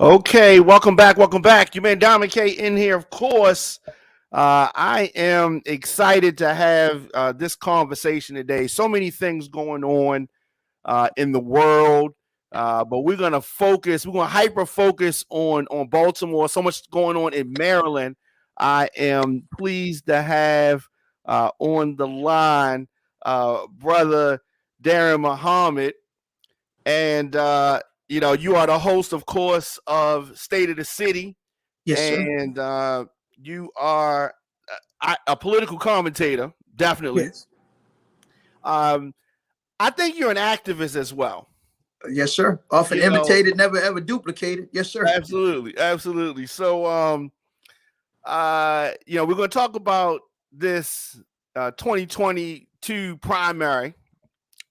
Okay, welcome back. Welcome back. You man, Diamond K in here, of course. I am excited to have this conversation today. So many things going on in the world, but we're gonna focus. We're gonna hyper focus on Baltimore. So much going on in Maryland. I am pleased to have on the line brother Daren Muhammed. And you are the host, of course, of State of the City, Yes, sir. and you are a political commentator, definitely. Yes. Um, I think you're an activist as well. Yes, sir. Often You know, imitated, never ever duplicated. Yes, sir. absolutely, absolutely. So, we're going to talk about this 2022 primary.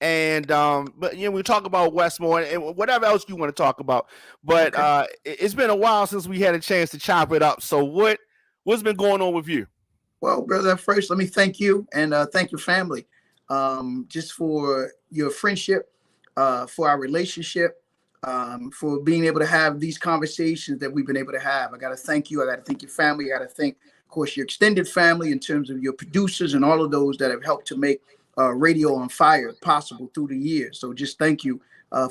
And but we talk about Wes Moore and whatever else you want to talk about. But Okay. It's been a while since we had a chance to chop it up. So what's been going on with you? Well, brother, first, let me thank you and thank your family just for your friendship, for our relationship, for being able to have these conversations that we've been able to have. I got to thank you. I got to thank your family. I got to thank, of course, your extended family in terms of your producers and all of those that have helped to make Radio on Fire possible through the years. So just thank you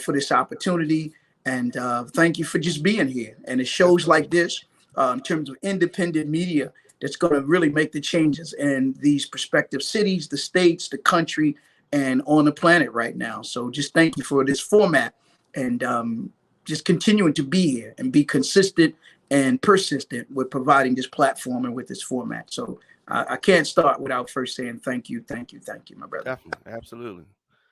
for this opportunity. And thank you for just being here. And it shows like this, in terms of independent media, that's going to really make the changes in these prospective cities, the states, the country, and on the planet right now. So just thank you for this format and just continuing to be here and be consistent and persistent with providing this platform and with this format. So I can't start without first saying thank you, my brother. Definitely, absolutely.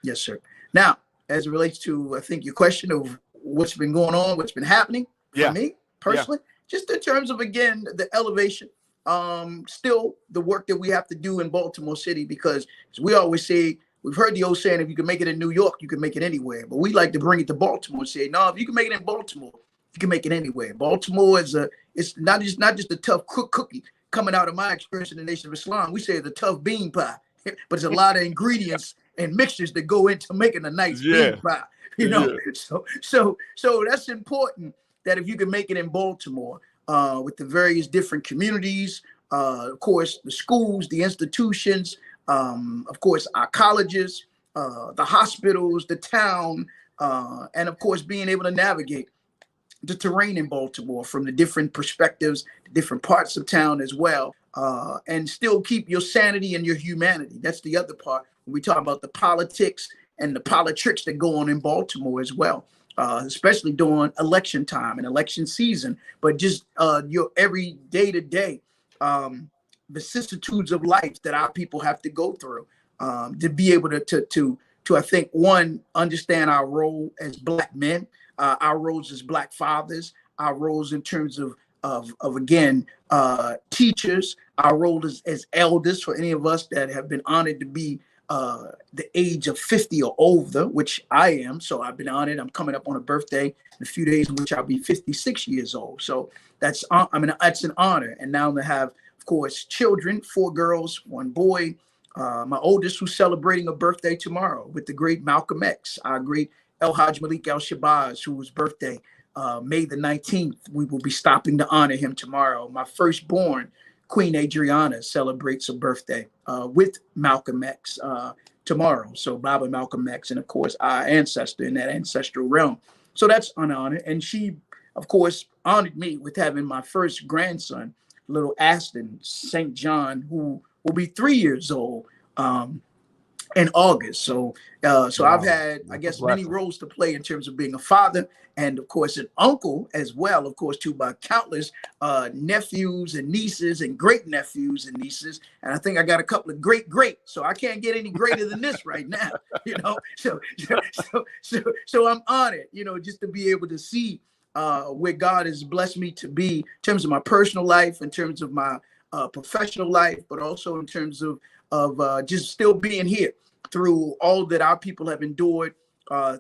Yes, sir. Now, as it relates to, I think, your question of what's been going on, what's been happening for me personally, just in terms of, again, the elevation, still the work that we have to do in Baltimore City, because as we always say, we've heard the old saying, if you can make it in New York, you can make it anywhere. But we like to bring it to Baltimore and say, no, if you can make it in Baltimore, you can make it anywhere. Baltimore it's not just a tough cookie coming out of my experience in the Nation of Islam. We say it's a tough bean pie, but there's a lot of ingredients and mixtures that go into making a nice bean pie. So that's important, that if you can make it in Baltimore, with the various different communities, of course, the schools, the institutions, of course, our colleges, the hospitals, the town, and of course, being able to navigate the terrain in Baltimore from the different perspectives, the different parts of town as well, and still keep your sanity and your humanity. That's the other part when we talk about the politics and the politics that go on in Baltimore as well. Especially during election time and election season, but just your every day-to-day vicissitudes of life that our people have to go through, to be able to I think, one, understand our role as Black men, our roles as Black fathers, our roles in terms of again, teachers, our role as elders for any of us that have been honored to be the age of 50 or older, which I am. So I've been honored. I'm coming up on a birthday in a few days in which I'll be 56 years old. So that's an honor. And now to have, of course, children, 4 girls, 1 boy. My oldest, who's celebrating a birthday tomorrow with the great Malcolm X, our great El Hajj Malik El Shabazz, whose birthday, May the 19th. We will be stopping to honor him tomorrow. My firstborn, Queen Adriana, celebrates a birthday with Malcolm X tomorrow. So Baba Malcolm X, and of course, our ancestor in that ancestral realm. So that's an honor. And she, of course, honored me with having my first grandson, little Aston St. John, who will be 3 years old in August. So wow. I've had, I guess, many roles to play in terms of being a father and, of course, an uncle as well, of course, to my countless nephews and nieces and great nephews and nieces. And I think I got a couple of great, so I can't get any greater than this right now, So I'm honored, just to be able to see where God has blessed me to be in terms of my personal life, in terms of my professional life, but also in terms of just still being here through all that our people have endured,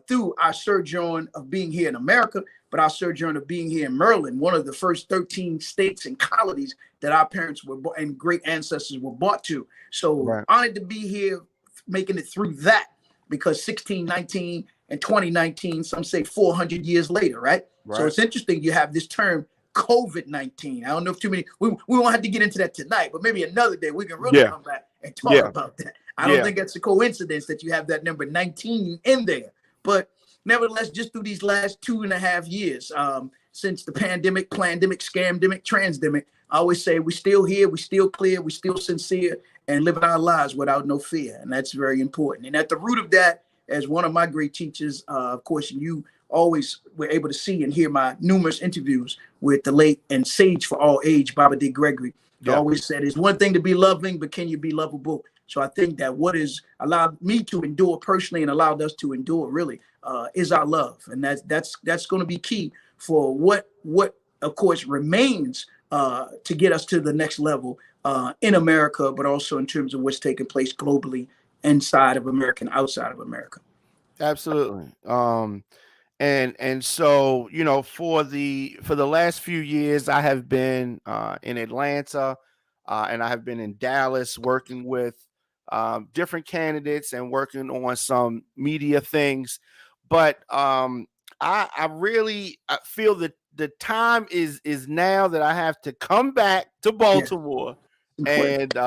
through our sojourn of being here in America, but our sojourn of being here in Maryland, one of the first 13 states and colonies that our parents were and great ancestors were brought to. So honored to be here, making it through that, because 1619 and 2019, some say 400 years later, right? So Right. it's interesting you have this term COVID-19. I don't know if too many, we won't have to get into that tonight, but maybe another day we can really Yeah. come back and talk Yeah. about that. I don't Yeah. think that's a coincidence that you have that number 19 in there. But nevertheless, just through these last 2.5 years, since the pandemic, scamdemic, transdemic, I always say we still here, we still clear, we still sincere, and living our lives without no fear. And that's very important. And at the root of that, as one of my great teachers, of course, you always were able to see and hear my numerous interviews with the late and sage for all age, Baba D. Gregory. He Yeah. always said, it's one thing to be loving, but can you be lovable? So I think that what has allowed me to endure personally and allowed us to endure really is our love. And that's going to be key for what of course remains to get us to the next level in America, but also in terms of what's taking place globally inside of America and outside of America. Absolutely. And so, you know, for the last few years, I have been in Atlanta, and I have been in Dallas working with different candidates and working on some media things. But I really feel that the time is now that I have to come back to Yes, Baltimore important.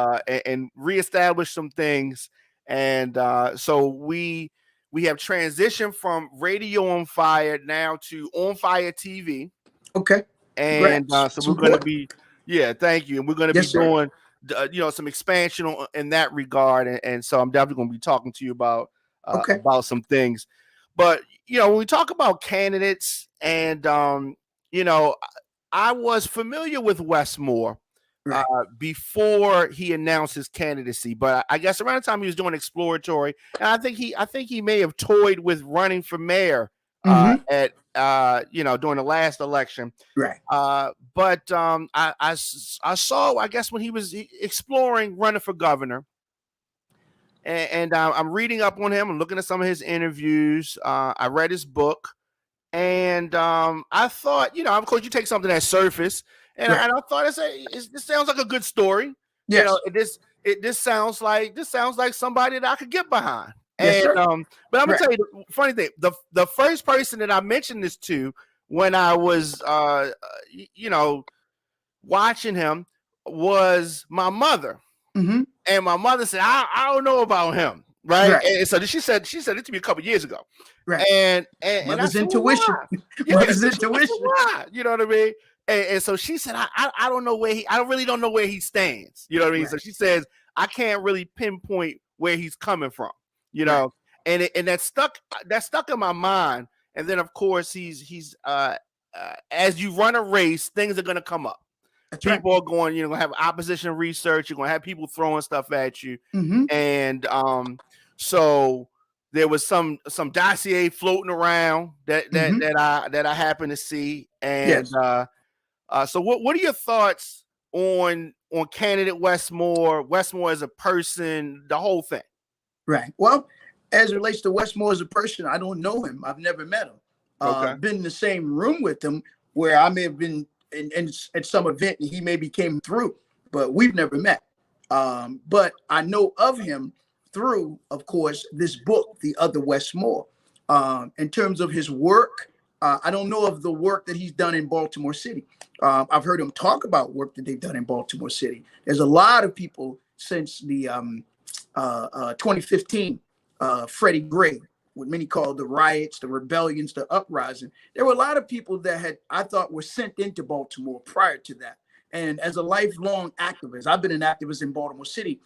and reestablish some things. And so we have transitioned from Radio on Fire now to On Fire TV, Okay. and Congrats. so It's we're going to important. be, yeah, thank you, and we're going to be Yes, sir. doing, you know, some expansion in that regard, and so I'm definitely going to be talking to you Okay. about some things, but you know, when we talk about candidates, and you know, I was familiar with Wes Moore Right. before he announced his candidacy, but I guess around the time he was doing exploratory, and I think he may have toyed with running for mayor Mm-hmm. at you know, during the last election. Right. But I saw, I guess, when he was exploring running for governor, and I'm reading up on him and looking at some of his interviews. I read his book, and I thought, you know, of course, you take something that's surface, and Right. I thought this sounds like a good story. You know, Yes. this sounds like somebody that I could get behind. Yes, And sir. but I'm gonna Right. tell you the funny thing. The first person that I mentioned this to when I was you know, watching him was my mother. Mm-hmm. And my mother said, I don't know about him. Right. Right. And so she said it to me a couple years ago. Right. And I Mother's said, well, intuition. why? Yeah, Mother's I said, intuition. why? You know what I mean? And so she said, I don't know where I really don't know where he stands. You know what I mean? Right. So she says, I can't really pinpoint where he's coming from, you Right. know, and that stuck in my mind. And then of course he's as you run a race, things are gonna come up. That's right. People are going, you know, gonna have opposition research, you're gonna have people throwing stuff at you. Mm-hmm. And so there was some dossier floating around Mm-hmm. that I happened to see. And Yes. so what are your thoughts on candidate Wes Moore as a person, the whole thing? Right. Well, as it relates to Wes Moore as a person, I don't know him. I've never met him. Okay. Been in the same room with him where I may have been in at some event and he maybe came through, but we've never met. But I know of him through, of course, this book, The Other Wes Moore. In terms of his work, I don't know of the work that he's done in Baltimore City. I've heard him talk about work that they've done in Baltimore City. There's a lot of people since the 2015 Freddie Gray, what many call the riots, the rebellions, the uprising. There were a lot of people that I thought were sent into Baltimore prior to that. And as a lifelong activist, I've been an activist in Baltimore City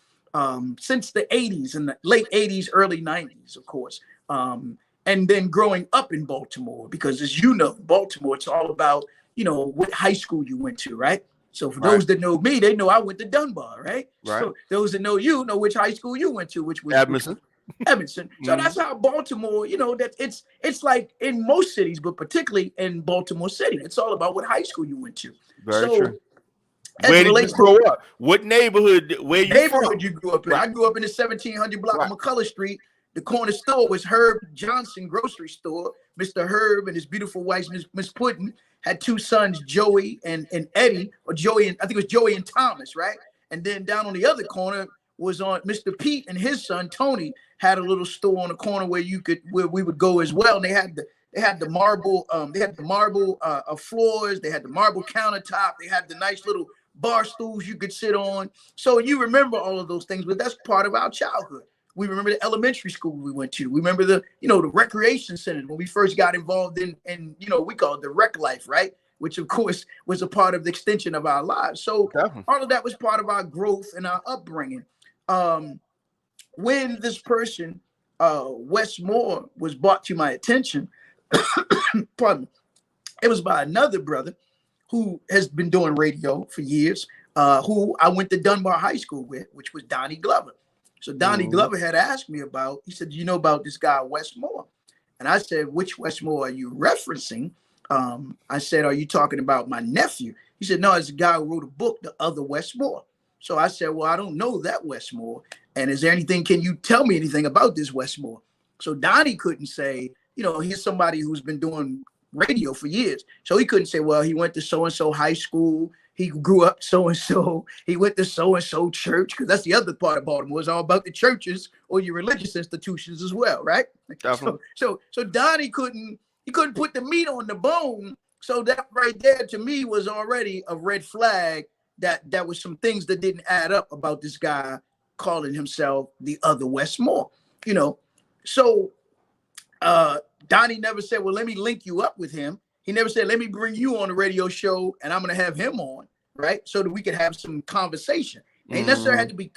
since the 80s and the late 80s, early 90s, of course. And then growing up in Baltimore, because as you know, Baltimore, it's all about, you know, what high school you went to, right? So for those that know me, they know I went to Dunbar, right? So those that know you know which high school you went to, which was Evanston. So that's how Baltimore, you know, that it's like in most cities, but particularly in Baltimore City, it's all about what high school you went to. Very true. Where did you grow up? What neighborhood? Where you from? You grew up in? I grew up in the 1700 block of McCullough Street. The corner store was Herb Johnson grocery store. Mr. Herb and his beautiful wife, Miss Puddin, had two sons, Joey and Eddie, or Joey and I think it was Joey and Thomas, right? And then down on the other corner was on Mr. Pete and his son Tony had a little store on the corner where we would go as well. And they had They had the marble, floors. They had the marble countertop. They had the nice little bar stools you could sit on. So you remember all of those things, but that's part of our childhood. We remember the elementary school we went to. We remember the recreation center when we first got involved in we call it the rec life, right? Which of course was a part of the extension of our lives. So all of that was part of our growth and our upbringing. When this person, Wes Moore, was brought to my attention, pardon me, it was by another brother who has been doing radio for years, who I went to Dunbar High School with, which was Donnie Glover. So Donnie Glover had asked me he said, do you know about this guy, Wes Moore? And I said, which Wes Moore are you referencing? I said, are you talking about my nephew? He said, no, it's a guy who wrote a book, The Other Wes Moore. So I said, well, I don't know that Wes Moore. And is there anything, can you tell me anything about this Wes Moore? So Donnie couldn't say, he's somebody who's been doing radio for years. So he couldn't say, well, he went to so-and-so high school. He grew up so-and-so. He went to so-and-so church, because that's the other part of Baltimore. It's all about the churches or your religious institutions as well, right? So Donnie couldn't put the meat on the bone. So that right there to me was already a red flag that was some things that didn't add up about this guy calling himself the other Wes Moore, So Donnie never said, well, let me link you up with him. He never said, let me bring you on the radio show and I'm going to have him on, right? So that we could have some conversation. Ain't necessarily had to be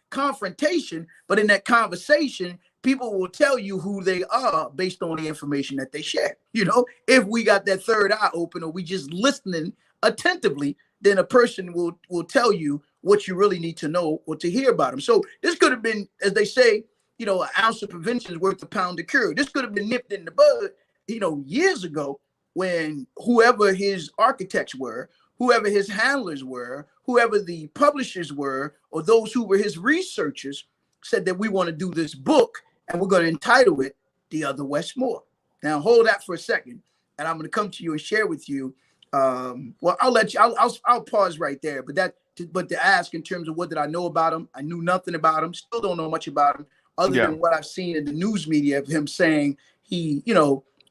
confrontation, but in that conversation, people will tell you who they are based on the information that they share. If we got that third eye open or we just listening attentively, then a person will tell you what you really need to know or to hear about them. So this could have been, as they say, an ounce of prevention is worth a pound of cure. This could have been nipped in the bud, years ago, when whoever his architects were, whoever his handlers were, whoever the publishers were, or those who were his researchers said that we want to do this book and we're going to entitle it The Other Wes Moore. Now hold that for a second, and I'm going to come to you and share with you. Well, I'll let you. I'll pause right there. But to ask in terms of what did I know about him, I knew nothing about him. Still don't know much about him, other than what I've seen in the news media of him saying he,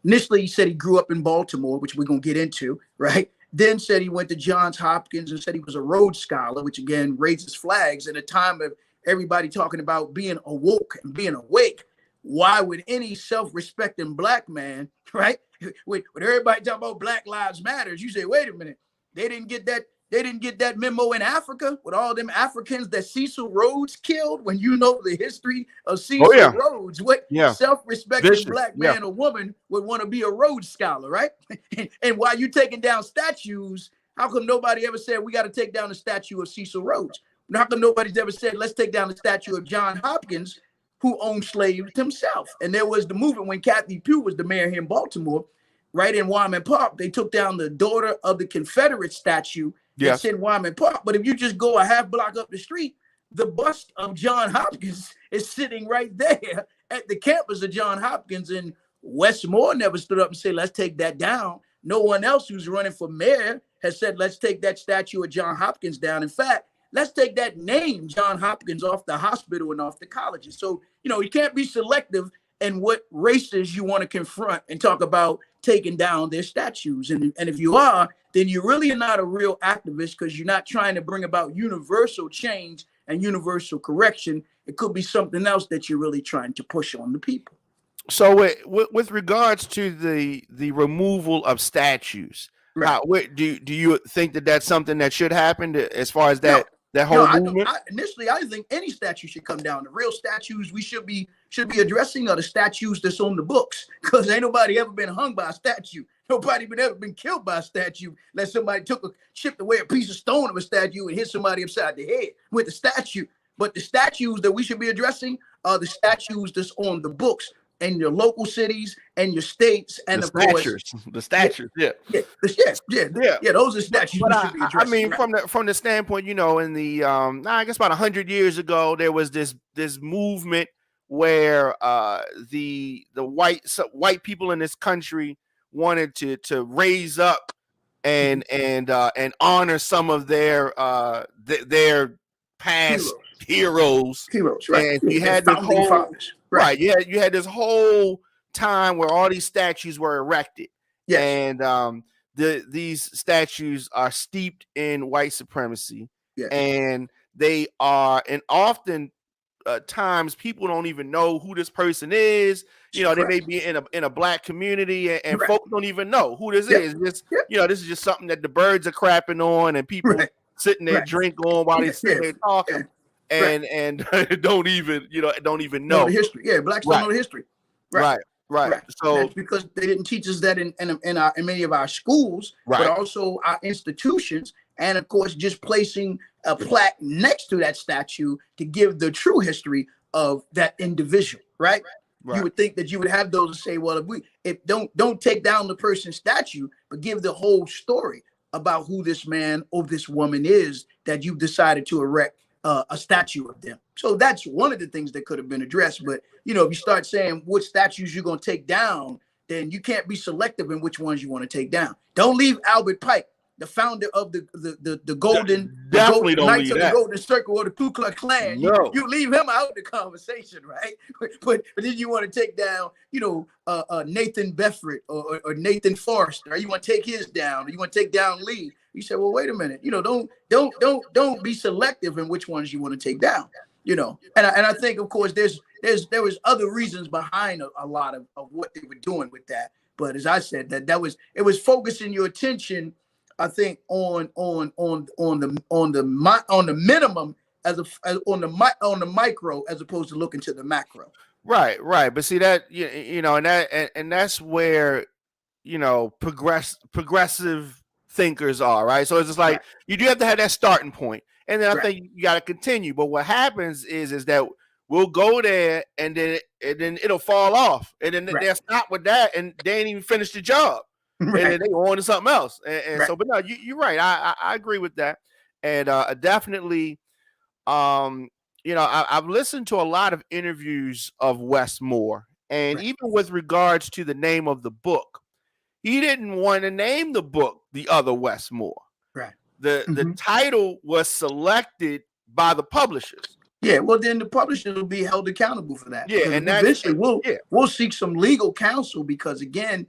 initially he said he grew up in Baltimore, which we're gonna get into, right? Then said he went to Johns Hopkins and said he was a Rhodes Scholar, which again raises flags in a time of everybody talking about being awoke and being awake. Why would any self-respecting black man, right? When everybody talk about Black Lives Matters, you say, wait a minute, they didn't get that memo in Africa with all them Africans that Cecil Rhodes killed. When you know the history of Cecil Rhodes, what self-respecting black man or woman would want to be a Rhodes Scholar, right? And while you taking down statues, how come nobody ever said we got to take down the statue of Cecil Rhodes? How come nobody's ever said let's take down the statue of John Hopkins, who owned slaves himself? And there was the movement when Kathy Pugh was the mayor here in Baltimore, right in Wyman Park. They took down the daughter of the Confederate statue that's in Wyman Park. But if you just go a half block up the street, the bust of John Hopkins is sitting right there at the campus of John Hopkins. And Wes Moore never stood up and said, let's take that down. No one else who's running for mayor has said, let's take that statue of John Hopkins down. In fact, let's take that name, John Hopkins, off the hospital and off the colleges. So, you can't be selective in what races you want to confront and talk about taking down their statues. And if you are, then you really are not a real activist, because you're not trying to bring about universal change and universal correction. It could be something else that you're really trying to push on the people. So with regards to the removal of statues, right, do you think that that's something that should happen as far as that? That whole movement? Initially, I think any statue should come down. The real statues we should be addressing are the statues that's on the books, because ain't nobody ever been hung by a statue. Nobody ever been killed by a statue unless somebody chipped away a piece of stone of a statue and hit somebody upside the head with the statue. But the statues that we should be addressing are the statues that's on the books in your local cities and your states, and the statues. Those are statues we should be addressing. I mean, from the standpoint, in the I guess about 100 years ago, there was this movement where the white people in this country wanted to raise up and honor some of their past heroes, right? And you had this whole you had this whole time where all these statues were erected. Yes. And these statues are steeped in white supremacy. Yes. And they are, and often times people don't even know who this person is. You know, Correct. they may be in a black community, and Correct. folks don't even know who this Yep. is. Just Yep. you know, this is just something that the birds are crapping on, and people Right. sitting there Right. drink on while they Yeah, sitting there talking, yeah. and don't even Know know the history. Yeah, blacks don't know the history. Right. So that's because they didn't teach us that in many of our schools, but also our institutions, and of course, just placing a plaque next to that statue to give the true history of that individual. Right. You would think that you would have those to say, well, if don't take down the person's statue, but give the whole story about who this man or this woman is that you've decided to erect a statue of them. So that's one of the things that could have been addressed. But, you know, if you start saying which statues you're going to take down, then you can't be selective in which ones you want to take down. Don't leave Albert Pike, the founder of the golden Knights of the Golden Circle or the Ku Klux Klan. No. You leave him out of the conversation, right? But then you want to take down, you know, Nathan Bedford or Nathan Forrester. Or you want to take his down. Or you want to take down Lee. You say, well, wait a minute. You know, don't be selective in which ones you want to take down. You know, and I think, of course, there was other reasons behind a lot of what they were doing with that. But as I said, it was focusing your attention, I think, on the minimum on the micro as opposed to looking to the macro. Right. But see that you know, and that's where, you know, progressive thinkers are, right? So it's just like you do have to have that starting point, and then I think you got to continue. But what happens is that we'll go there, and then it'll fall off, and then they'll stop with that, and they ain't even finished the job. And then they go on to something else. And so, but no, you're right. I agree with that. And definitely, you know, I've listened to a lot of interviews of Wes Moore, and even with regards to the name of the book, he didn't want to name the book The Other Wes Moore. Right. The title was selected by the publishers. Yeah, well, then the publishers will be held accountable for that. Yeah, and eventually we'll seek some legal counsel, because again,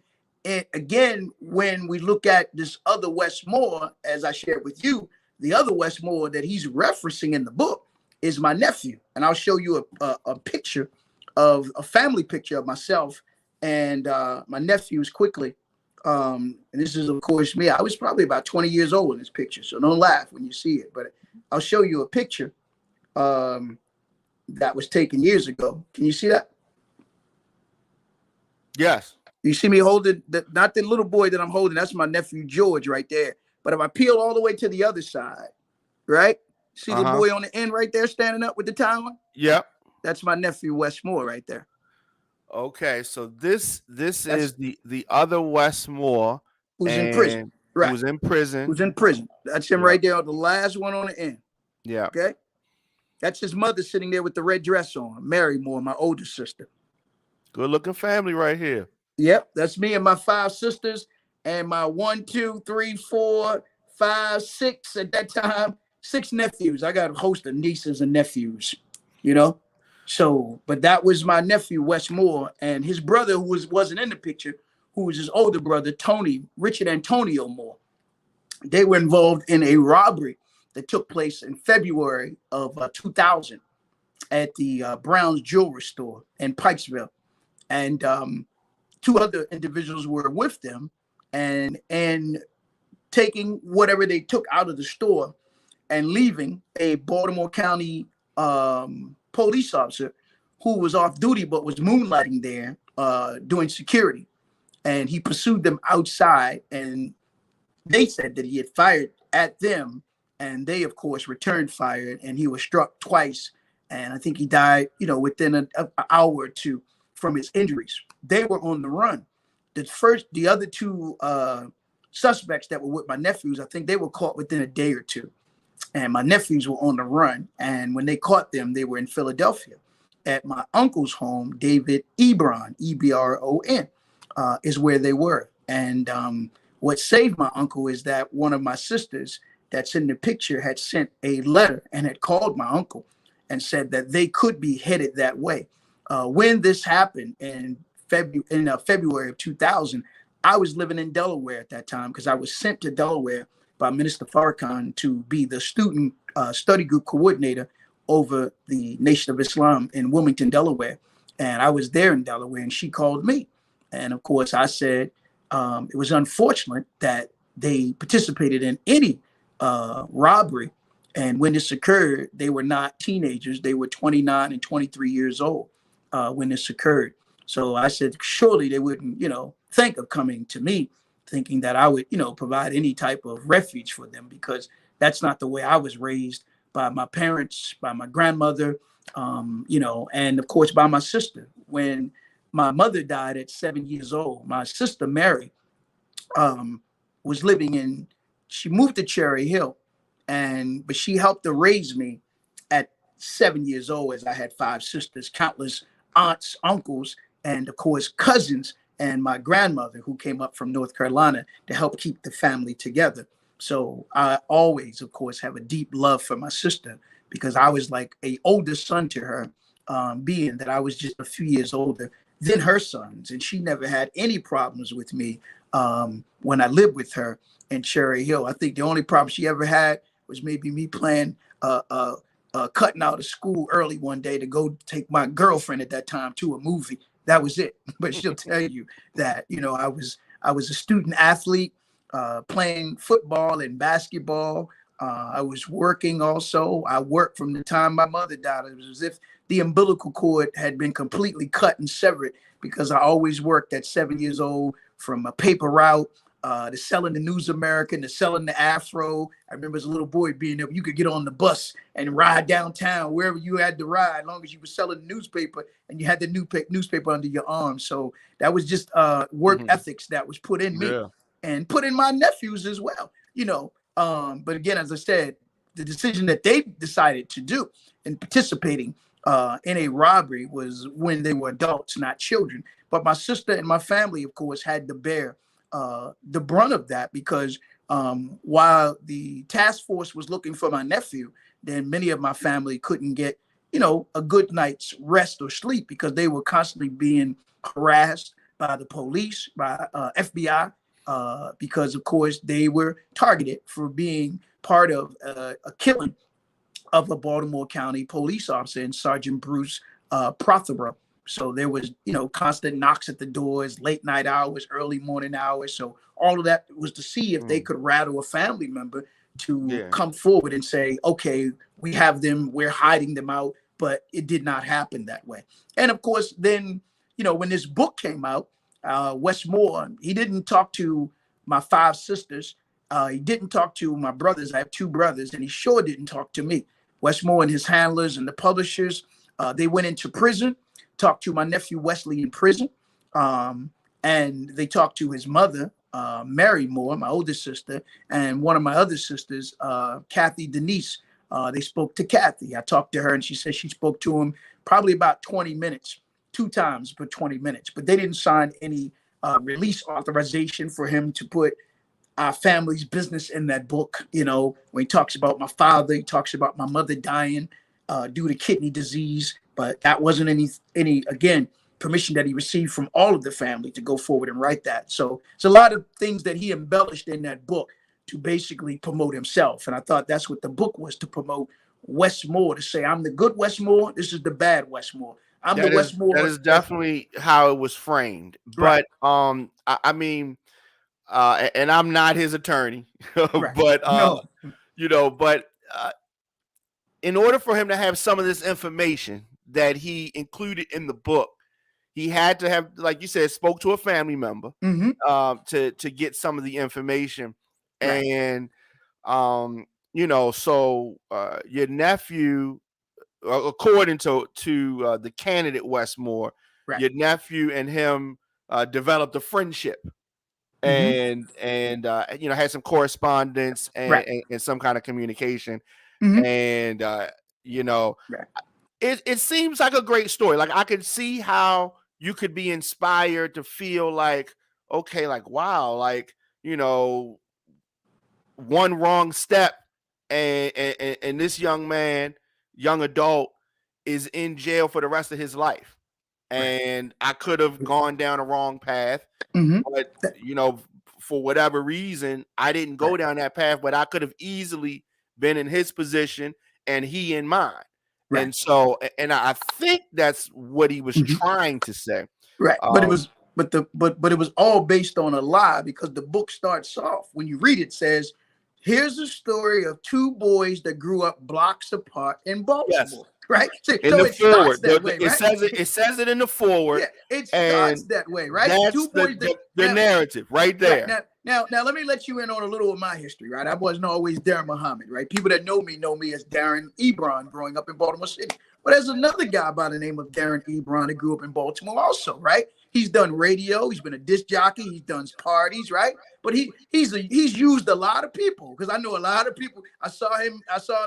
when we look at this other Wes Moore, as I shared with you, the other Wes Moore that he's referencing in the book is my nephew, and I'll show you a picture of a family picture of myself and my nephews quickly. And this is, of course, me. I was probably about 20 years old in this picture, so don't laugh when you see it. But I'll show you a picture that was taken years ago. Can you see that? Yes. You see me holding, not the little boy that I'm holding. That's my nephew, George, right there. But if I peel all the way to the other side, right? See the boy on the end right there standing up with the towel? Yep. That's my nephew, Wes Moore, right there. Okay, so this is the other Wes Moore who's in prison. Right. Who's in prison. Who's in prison. That's him right there, the last one on the end. Yeah. Okay. That's his mother sitting there with the red dress on, Mary Moore, my older sister. Good looking family right here. Yep, that's me and my 5 sisters and my 1, 2, 3, 4, 5, 6 at that time, 6 nephews. I got a host of nieces and nephews, you know. So, but that was my nephew, Wes Moore, and his brother, who wasn't in the picture, who was his older brother, Richard Antonio Moore. They were involved in a robbery that took place in February of 2000 at the Brown's Jewelry Store in Pikesville. And 2 other individuals were with them and taking whatever they took out of the store and leaving a Baltimore County police officer who was off duty but was moonlighting there doing security. And he pursued them outside, and they said that he had fired at them, and they, of course, returned fire, and he was struck twice. And I think he died, you know, within an hour or 2 from his injuries. They were on the run. The other 2 suspects that were with my nephews, I think they were caught within a day or 2. And my nephews were on the run. And when they caught them, they were in Philadelphia at my uncle's home, David Ebron, Ebron, is where they were. And what saved my uncle is that one of my sisters that's in the picture had sent a letter and had called my uncle and said that they could be headed that way. When this happened in February of 2000. I was living in Delaware at that time because I was sent to Delaware by Minister Farrakhan to be the student study group coordinator over the Nation of Islam in Wilmington, Delaware. And I was there in Delaware, and she called me. And of course, I said it was unfortunate that they participated in any robbery. And when this occurred, they were not teenagers. They were 29 and 23 years old when this occurred. So I said, surely they wouldn't, think of coming to me thinking that I would, provide any type of refuge for them, because that's not the way I was raised by my parents, by my grandmother, and of course by my sister. When my mother died at 7 years old, my sister Mary was she moved to Cherry Hill, but she helped to raise me at 7 years old, as I had five sisters, countless aunts, uncles, and of course cousins, and my grandmother who came up from North Carolina to help keep the family together. So I always, of course, have a deep love for my sister, because I was like a older son to her, being that I was just a few years older than her sons. And she never had any problems with me when I lived with her in Cherry Hill. I think the only problem she ever had was maybe me playing cutting out of school early one day to go take my girlfriend at that time to a movie. That was it. But she'll tell you that, I was a student athlete, playing football and basketball. I was working also. I worked from the time my mother died. It was as if the umbilical cord had been completely cut and severed, because I always worked at 7 years old, from a paper route to selling the News American, to selling the Afro. I remember as a little boy being able, you could get on the bus and ride downtown wherever you had to ride, as long as you were selling the newspaper and you had the newspaper under your arm. So that was just work ethics that was put in me, and put in my nephews as well. But again, as I said, the decision that they decided to do in participating in a robbery was when they were adults, not children. But my sister and my family, of course, had to bear the brunt of that, because while the task force was looking for my nephew, then many of my family couldn't get, a good night's rest or sleep, because they were constantly being harassed by the police, by FBI, because of course they were targeted for being part of a killing of a Baltimore County police officer, and Sergeant Bruce Prothero. So there was, constant knocks at the doors, late night hours, early morning hours. So all of that was to see if they could rattle a family member to come forward and say, okay, we have them, we're hiding them out. But it did not happen that way. And of course, then, when this book came out, Wes Moore, he didn't talk to my five sisters. He didn't talk to my brothers. I have two brothers, and he sure didn't talk to me. Wes Moore and his handlers and the publishers, they went into prison, talked to my nephew Wesley in prison, and they talked to his mother, Mary Moore, my older sister, and one of my other sisters, Kathy Denise. They spoke to Kathy. I talked to her, and she said she spoke to him probably about 20 minutes, two times per 20 minutes. But they didn't sign any release authorization for him to put our family's business in that book. When he talks about my father, he talks about my mother dying due to kidney disease, but that wasn't any again permission that he received from all of the family to go forward and write that. So it's a lot of things that he embellished in that book to basically promote himself, and I thought that's what the book was, to promote Wes Moore, to say, I'm the good Wes Moore, this is the bad Wes Moore. Wes Moore. That is definitely how it was framed. Right. But I mean, and I'm not his attorney, Right. but No. but in order for him to have some of this information that he included in the book, he had to have, like you said, spoke to a family member to get some of the information. Right. And so your nephew, according to the candidate Wes Moore, Right. your nephew and him developed a friendship, and had some correspondence Right. and some kind of communication. Mhm. And Right. it seems like a great story. Like, I could see how you could be inspired to feel like, okay, like, wow, like, one wrong step, and this young adult is in jail for the rest of his life. and I could have gone down a wrong path, Mm-hmm. but for whatever reason, I didn't go Right. down that path. But I could have easily been in his position and he in mine. Right. And so, and I think that's what he was Mm-hmm. trying to say. Right. But it was, but it was all based on a lie, because the book starts off, when you read it, says, here's a story of two boys that grew up blocks apart in Baltimore. Yes. Right. So In it the forward, starts that way, it right? says it in the forward. Yeah, it and starts that way, right? That's Two boys the narrative right there. Right, now, let me let you in on a little of my history, right? I wasn't always Daren Muhammed, right? People that know me as Daren Ebron, growing up in Baltimore City. But there's another guy by the name of Daren Ebron that grew up in Baltimore also, right? He's done radio, he's been a disc jockey, he's done parties, right? But he's used a lot of people, because I know a lot of people. I saw him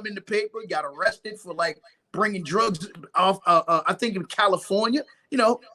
in the paper. He got arrested for like bringing drugs off, I think in California.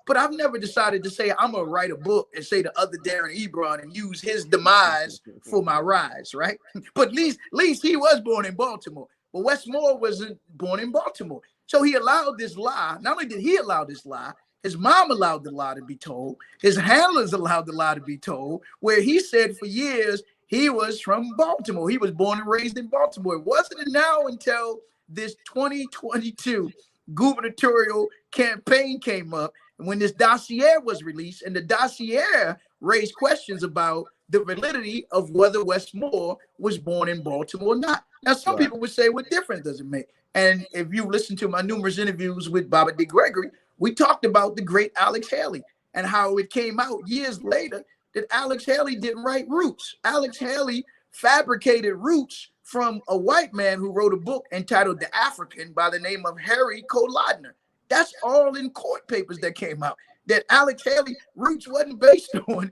But I've never decided to say I'm gonna write a book and say the other Daren Ebron and use his demise for my rise, right? But at least he was born in Baltimore. But Wes Moore wasn't born in Baltimore. So he allowed this lie. Not only did he allow this lie, his mom allowed the lie to be told. His handlers allowed the lie to be told, where he said for years he was from Baltimore. He was born and raised in Baltimore. It wasn't now until this 2022 gubernatorial campaign came up, and when this dossier was released, and the dossier raised questions about the validity of whether Wes Moore was born in Baltimore or not. Now, some people would say, what difference does it make? And if you listen to my numerous interviews with Baba D. Gregory, we talked about the great Alex Haley and how it came out years later that Alex Haley didn't write Roots. Alex Haley fabricated Roots from a white man who wrote a book entitled The African by the name of Harry Kolodner. That's all in court papers that came out. That Alex Haley Roots wasn't based on,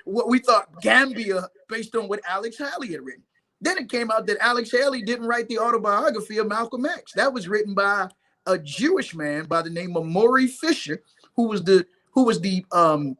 what we thought Gambia, based on what Alex Haley had written. Then it came out that Alex Haley didn't write the autobiography of Malcolm X. That was written by a Jewish man by the name of Maury Fisher, who was the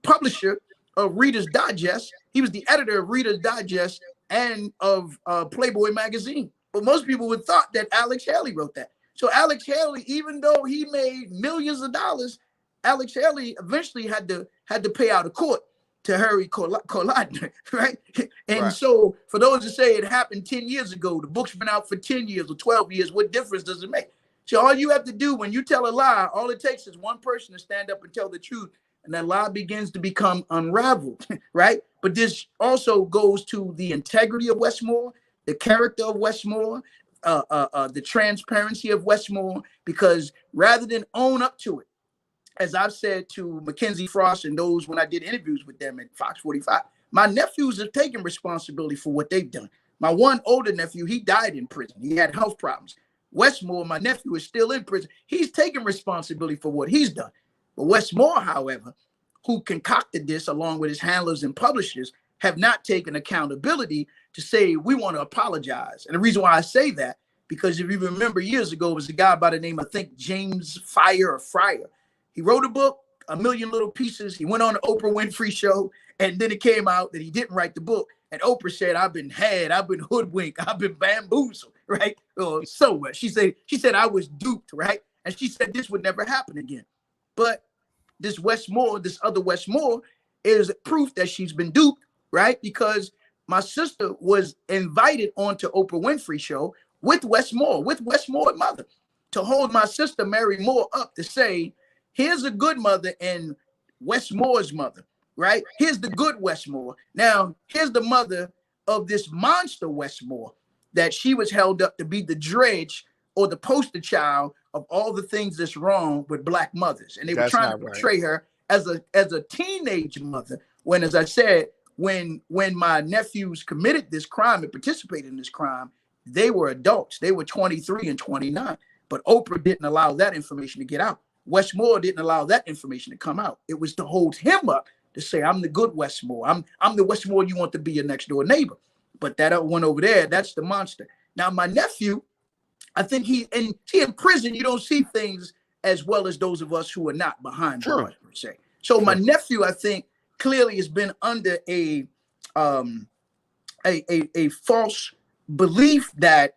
publisher of Reader's Digest. He was the editor of Reader's Digest and of Playboy magazine. But most people would thought that Alex Haley wrote that. So Alex Haley, even though he made millions of dollars, Alex Haley eventually had to pay out of court to Harry Kolodner, right? And so for those who say it happened 10 years ago, the book's been out for 10 years or 12 years, what difference does it make? So all you have to do when you tell a lie, all it takes is one person to stand up and tell the truth, and that lie begins to become unraveled, right? But this also goes to the integrity of Wes Moore, the character of Wes Moore, the transparency of Wes Moore, because rather than own up to it, as I've said to Mackenzie Frost and those when I did interviews with them at Fox 45, my nephews have taken responsibility for what they've done. My one older nephew, he died in prison. He had health problems. Wes Moore, my nephew, is still in prison. He's taking responsibility for what he's done. But Wes Moore, however, who concocted this along with his handlers and publishers, have not taken accountability to say, we want to apologize. And the reason why I say that, because if you remember years ago, it was a guy by the name, I think, James Fryer. He wrote a book, A Million Little Pieces. He went on the Oprah Winfrey show, and then it came out that he didn't write the book. And Oprah said, I've been had, I've been hoodwinked, I've been bamboozled, right? So what? She said, I was duped, right? And she said this would never happen again. But this Wes Moore, this other Wes Moore, is proof that she's been duped, right? Because my sister was invited onto Oprah Winfrey show with Wes Moore's mother, to hold my sister Mary Moore up to say, here's a good mother and Wes Moore's mother, right? Here's the good Wes Moore. Now, here's the mother of this monster Wes Moore, that she was held up to be the dredge or the poster child of all the things that's wrong with Black mothers. And they were trying to portray her as a teenage mother, when, as I said, when my nephews committed this crime and participated in this crime, they were adults. They were 23 and 29. But Oprah didn't allow that information to get out. Wes Moore didn't allow that information to come out. It was to hold him up to say, I'm the good Wes Moore. I'm the Wes Moore you want to be your next door neighbor. But that other one over there, that's the monster. Now, my nephew, I think in prison, you don't see things as well as those of us who are not behind bars, per se. So my nephew, I think, clearly has been under a false belief that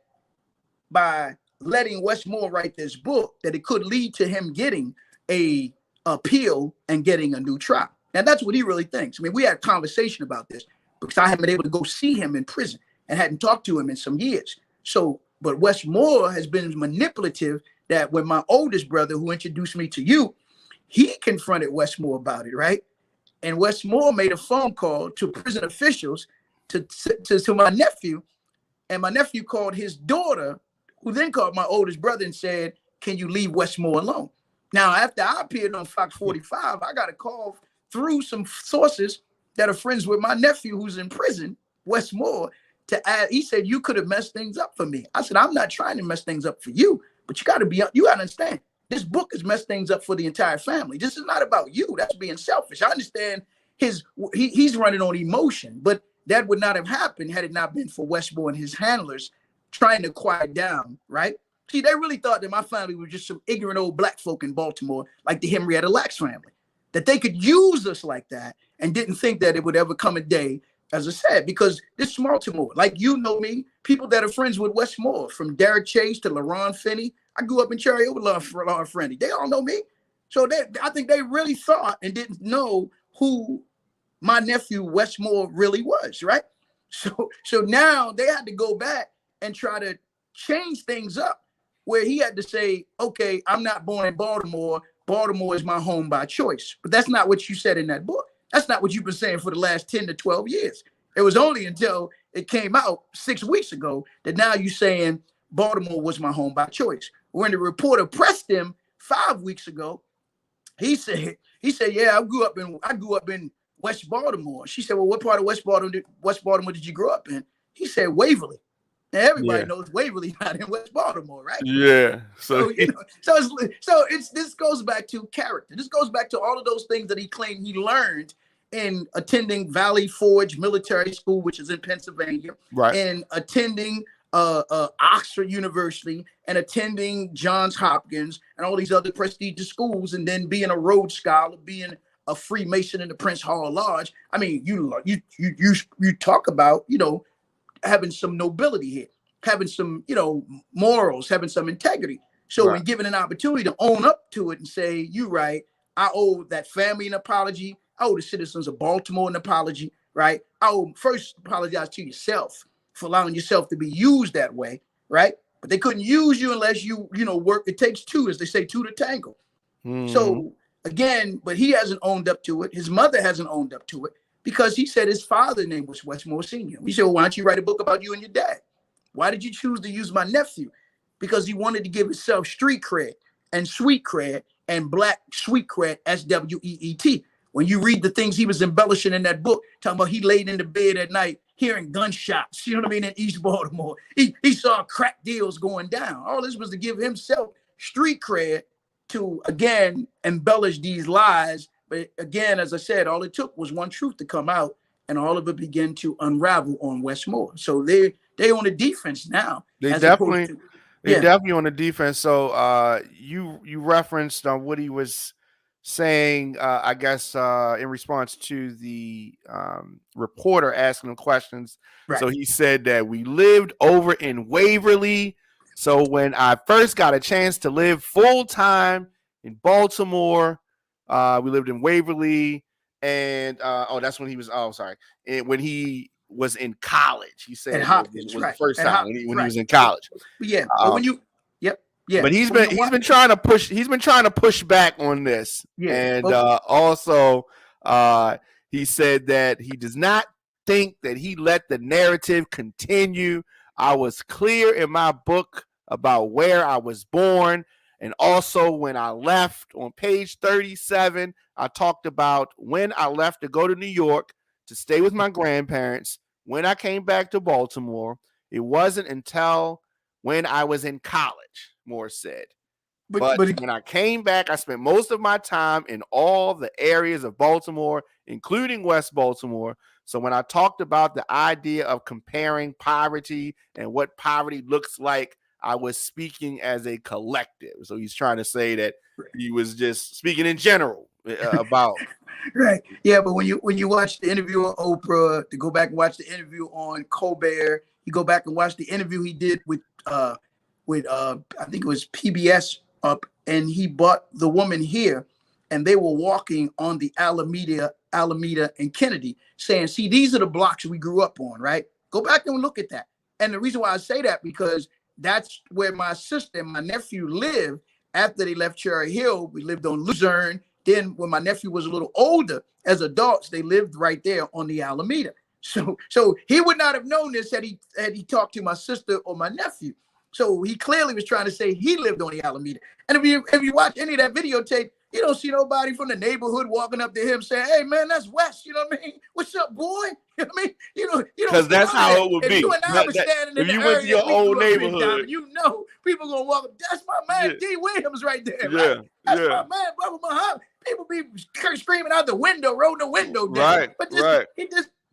by letting Wes Moore write this book, that it could lead to him getting a appeal and getting a new trial. And that's what he really thinks. I mean, we had a conversation about this because I haven't been able to go see him in prison and hadn't talked to him in some years. So, but Wes Moore has been manipulative that when my oldest brother, who introduced me to you, he confronted Wes Moore about it, right? And Wes Moore made a phone call to prison officials to my nephew, and my nephew called his daughter, who then called my oldest brother and said, "Can you leave Wes Moore alone?" Now, after I appeared on Fox 45, I got a call through some sources that are friends with my nephew who's in prison, Wes Moore, to add. He said, "You could have messed things up for me." I said, "I'm not trying to mess things up for you, but you got to understand. This book has messed things up for the entire family. This is not about you. That's being selfish. I understand he's running on emotion, but that would not have happened had it not been for Wes Moore and his handlers trying to quiet down, right? See, they really thought that my family was just some ignorant old black folk in Baltimore, like the Henrietta Lacks family, that they could use us like that and didn't think that it would ever come a day, as I said, because this is Baltimore. Like, you know me, people that are friends with Wes Moore, from Derek Chase to LaRon Finney. I grew up in Cherry with LaRon Finney. They all know me. So I think they really thought and didn't know who my nephew Wes Moore really was, right? So now they had to go back and try to change things up, where he had to say, "Okay, I'm not born in Baltimore. Baltimore is my home by choice." But that's not what you said in that book. That's not what you've been saying for the last 10 to 12 years. It was only until it came out 6 weeks ago that now you're saying Baltimore was my home by choice. When the reporter pressed him 5 weeks ago, he said, "Yeah, I grew up in West Baltimore." She said, "Well, what part of West Baltimore did you grow up in?" He said, "Waverly." Now, everybody knows Waverly's not in West Baltimore, right? Yeah. So this goes back to character. This goes back to all of those things that he claimed he learned in attending Valley Forge Military School, which is in Pennsylvania, right, and attending Oxford University, and attending Johns Hopkins and all these other prestigious schools, and then being a Rhodes Scholar, being a Freemason in the Prince Hall Lodge. I mean, you talk about, having some nobility here, having some, morals, having some integrity. So when given an opportunity to own up to it and say, "You're right, I owe that family an apology. I owe the citizens of Baltimore an apology," right? I owe first apologize to yourself for allowing yourself to be used that way, right? But they couldn't use you unless you work. It takes two, as they say, two to tango. Mm-hmm. So again, but he hasn't owned up to it. His mother hasn't owned up to it, because he said his father's name was Wes Moore Sr. He said, "Well, why don't you write a book about you and your dad? Why did you choose to use my nephew?" Because he wanted to give himself street cred and sweet cred and black sweet cred, SWEET. When you read the things he was embellishing in that book, talking about he laid in the bed at night hearing gunshots, you know what I mean, in East Baltimore. He saw crack deals going down. All this was to give himself street cred to, again, embellish these lies. But again, as I said, all it took was one truth to come out, and all of it began to unravel on Wes Moore. So they on the defense now. They definitely on the defense. So you referenced what he was saying, I guess, in response to the reporter asking him questions. Right. So he said that we lived over in Waverly. So when I first got a chance to live full time in Baltimore, we lived in Waverly, and that's when he was. Oh, sorry, when he was in college. He said it was the first time when he was in college. Yeah, but when you. Yeah, but he's been trying to push. He's been trying to push back on this, and also he said that he does not think that he let the narrative continue. I was clear in my book about where I was born, and also when I left on page 37, I talked about when I left to go to New York to stay with my grandparents. When I came back to Baltimore, it wasn't until when I was in college, Moore said. But when I came back, I spent most of my time in all the areas of Baltimore, including West Baltimore. So when I talked about the idea of comparing poverty and what poverty looks like, I was speaking as a collective. So he's trying to say that he was just speaking in general about. Right. Yeah, but when you watch the interview on Oprah, to go back and watch the interview on Colbert, you go back and watch the interview he did with I think it was PBS up, and he brought the woman here and they were walking on the Alameda and Kennedy, saying, see, these are the blocks we grew up on, right? Go back and look at that. And the reason why I say that, because that's where my sister and my nephew lived after they left Cherry Hill. We lived on Luzerne. Then when my nephew was a little older, as adults, they lived right there on the Alameda. So he would not have known this had he talked to my sister or my nephew. So he clearly was trying to say he lived on the Alameda. And if you watch any of that videotape, you don't see nobody from the neighborhood walking up to him saying, "Hey man, that's Wes." You know what I mean? "What's up, boy?" You know what I mean? You know, because that's how it would be. If you and I were standing in the went to your old neighborhood, you know, people gonna walk up. "That's my man, D. Williams, right there." Yeah, right? That's my man, Brother Muhammad. People be screaming out the window, rolling the window down. Right, but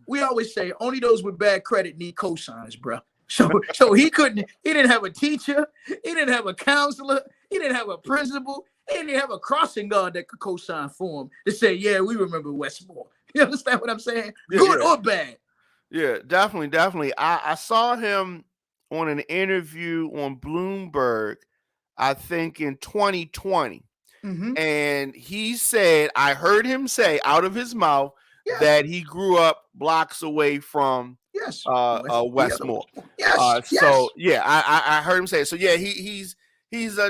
we always say only those with bad credit need cosigns, bro. So he didn't have a teacher, he didn't have a counselor, he didn't have a principal, he didn't have a crossing guard that could co-sign for him to say, "Yeah, we remember Wes Moore." You understand what I'm saying? Good or bad? Yeah, definitely. I saw him on an interview on Bloomberg, I think in 2020. Mm-hmm. And he said, I heard him say out of his mouth that he grew up blocks away from Wes Moore. So yeah, I heard him say it. So yeah, he's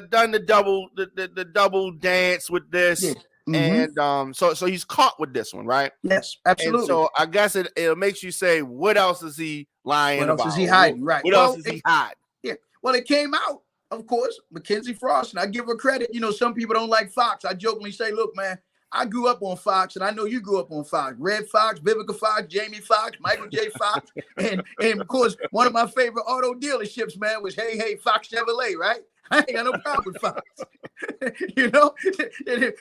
done the double dance with this. Yeah. Mm-hmm. And so he's caught with this one, right? Yes, absolutely. And so I guess it makes you say, what else is he lying about? What else is he hiding? Right. What else is he hiding? Yeah. Well, it came out, of course, Mackenzie Frost, and I give her credit. You know, some people don't like Fox. I jokingly say, "Look, man, I grew up on Fox, and I know you grew up on Fox. Red Fox, Vivica Fox, Jamie Fox, Michael J. Fox, and of course, one of my favorite auto dealerships, man, was Hey Fox Chevrolet, right? I ain't got no problem with Fox." You know,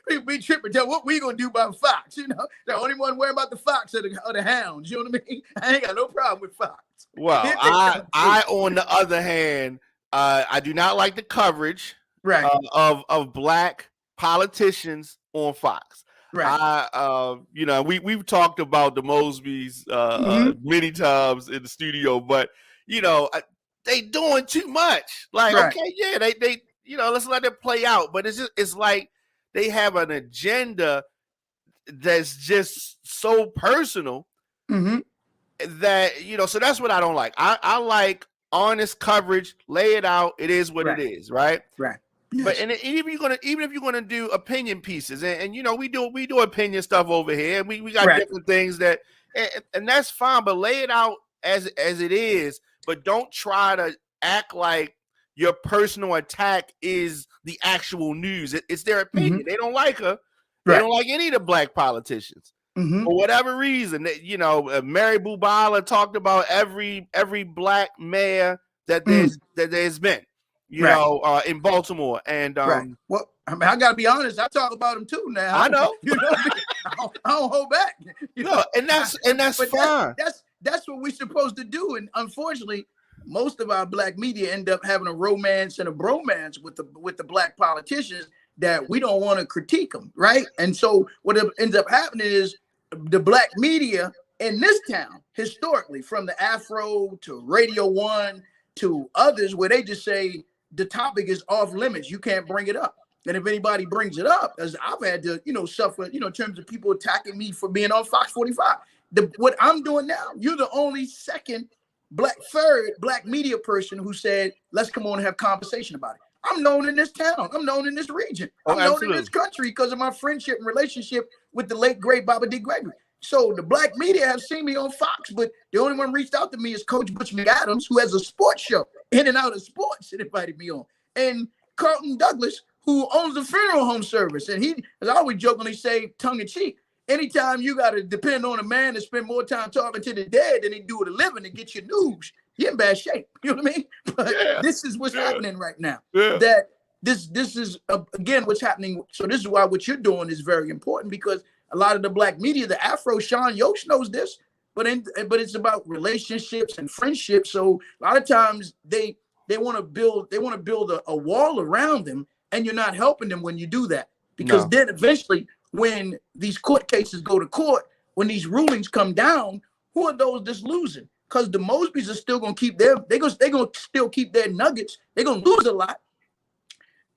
people be tripping. Tell what we gonna do about Fox. You know, the only one worried about the Fox are the hounds. You know what I mean? I ain't got no problem with Fox. Well, I on the other hand, I do not like the coverage of black politicians on Fox. Right. We've talked about the Mosbys many times in the studio, but they doing too much. Like, okay, yeah, they let's let it play out. But it's like they have an agenda that's just so personal that so that's what I don't like. I like honest coverage, lay it out. It is what it is, right? Right. Yes. But and even if you're gonna do opinion pieces, and we do opinion stuff over here, and we got different things that, and that's fine. But lay it out as it is. But don't try to act like your personal attack is the actual news. It's their opinion. They don't like her. They don't like any of the black politicians. For whatever reason, Mary Bubala talked about every black mayor that there's been, in Baltimore. And well, I mean, I gotta be honest. I talk about them too now. I know. I don't hold back. And that's fine. That's what we're supposed to do. And unfortunately, most of our black media end up having a romance and a bromance with the black politicians that we don't want to critique them, right? And so what ends up happening is the black media in this town, historically, from the Afro to Radio One to others, where they just say the topic is off limits, you can't bring it up. And if anybody brings it up, as I've had to, suffer, in terms of people attacking me for being on Fox 45. What I'm doing now, you're the only third black media person who said, "Let's come on and have conversation about it." I'm known in this town. I'm known in this region. I'm known in this country because of my friendship and relationship with the late, great Baba D. Gregory. So the black media have seen me on Fox, but the only one reached out to me is Coach Butch McAdams, who has a sports show, In and Out of Sports, and invited me on. And Carlton Douglas, who owns the funeral home service. And he, as I always jokingly say, tongue in cheek, anytime you got to depend on a man to spend more time talking to the dead than he do with a living to get your news, you're in bad shape. You know what I mean? But this is what's happening right now. That this is, again, what's happening. So this is why what you're doing is very important, because a lot of the black media, the Afro Sean Yost knows this, but it's about relationships and friendships. So a lot of times they want to build a wall around them, and you're not helping them when you do that, because then eventually, when these court cases go to court, when these rulings come down, who are those that's losing? Because the Mosbys are still gonna keep they're gonna still keep their nuggets. They're gonna lose a lot,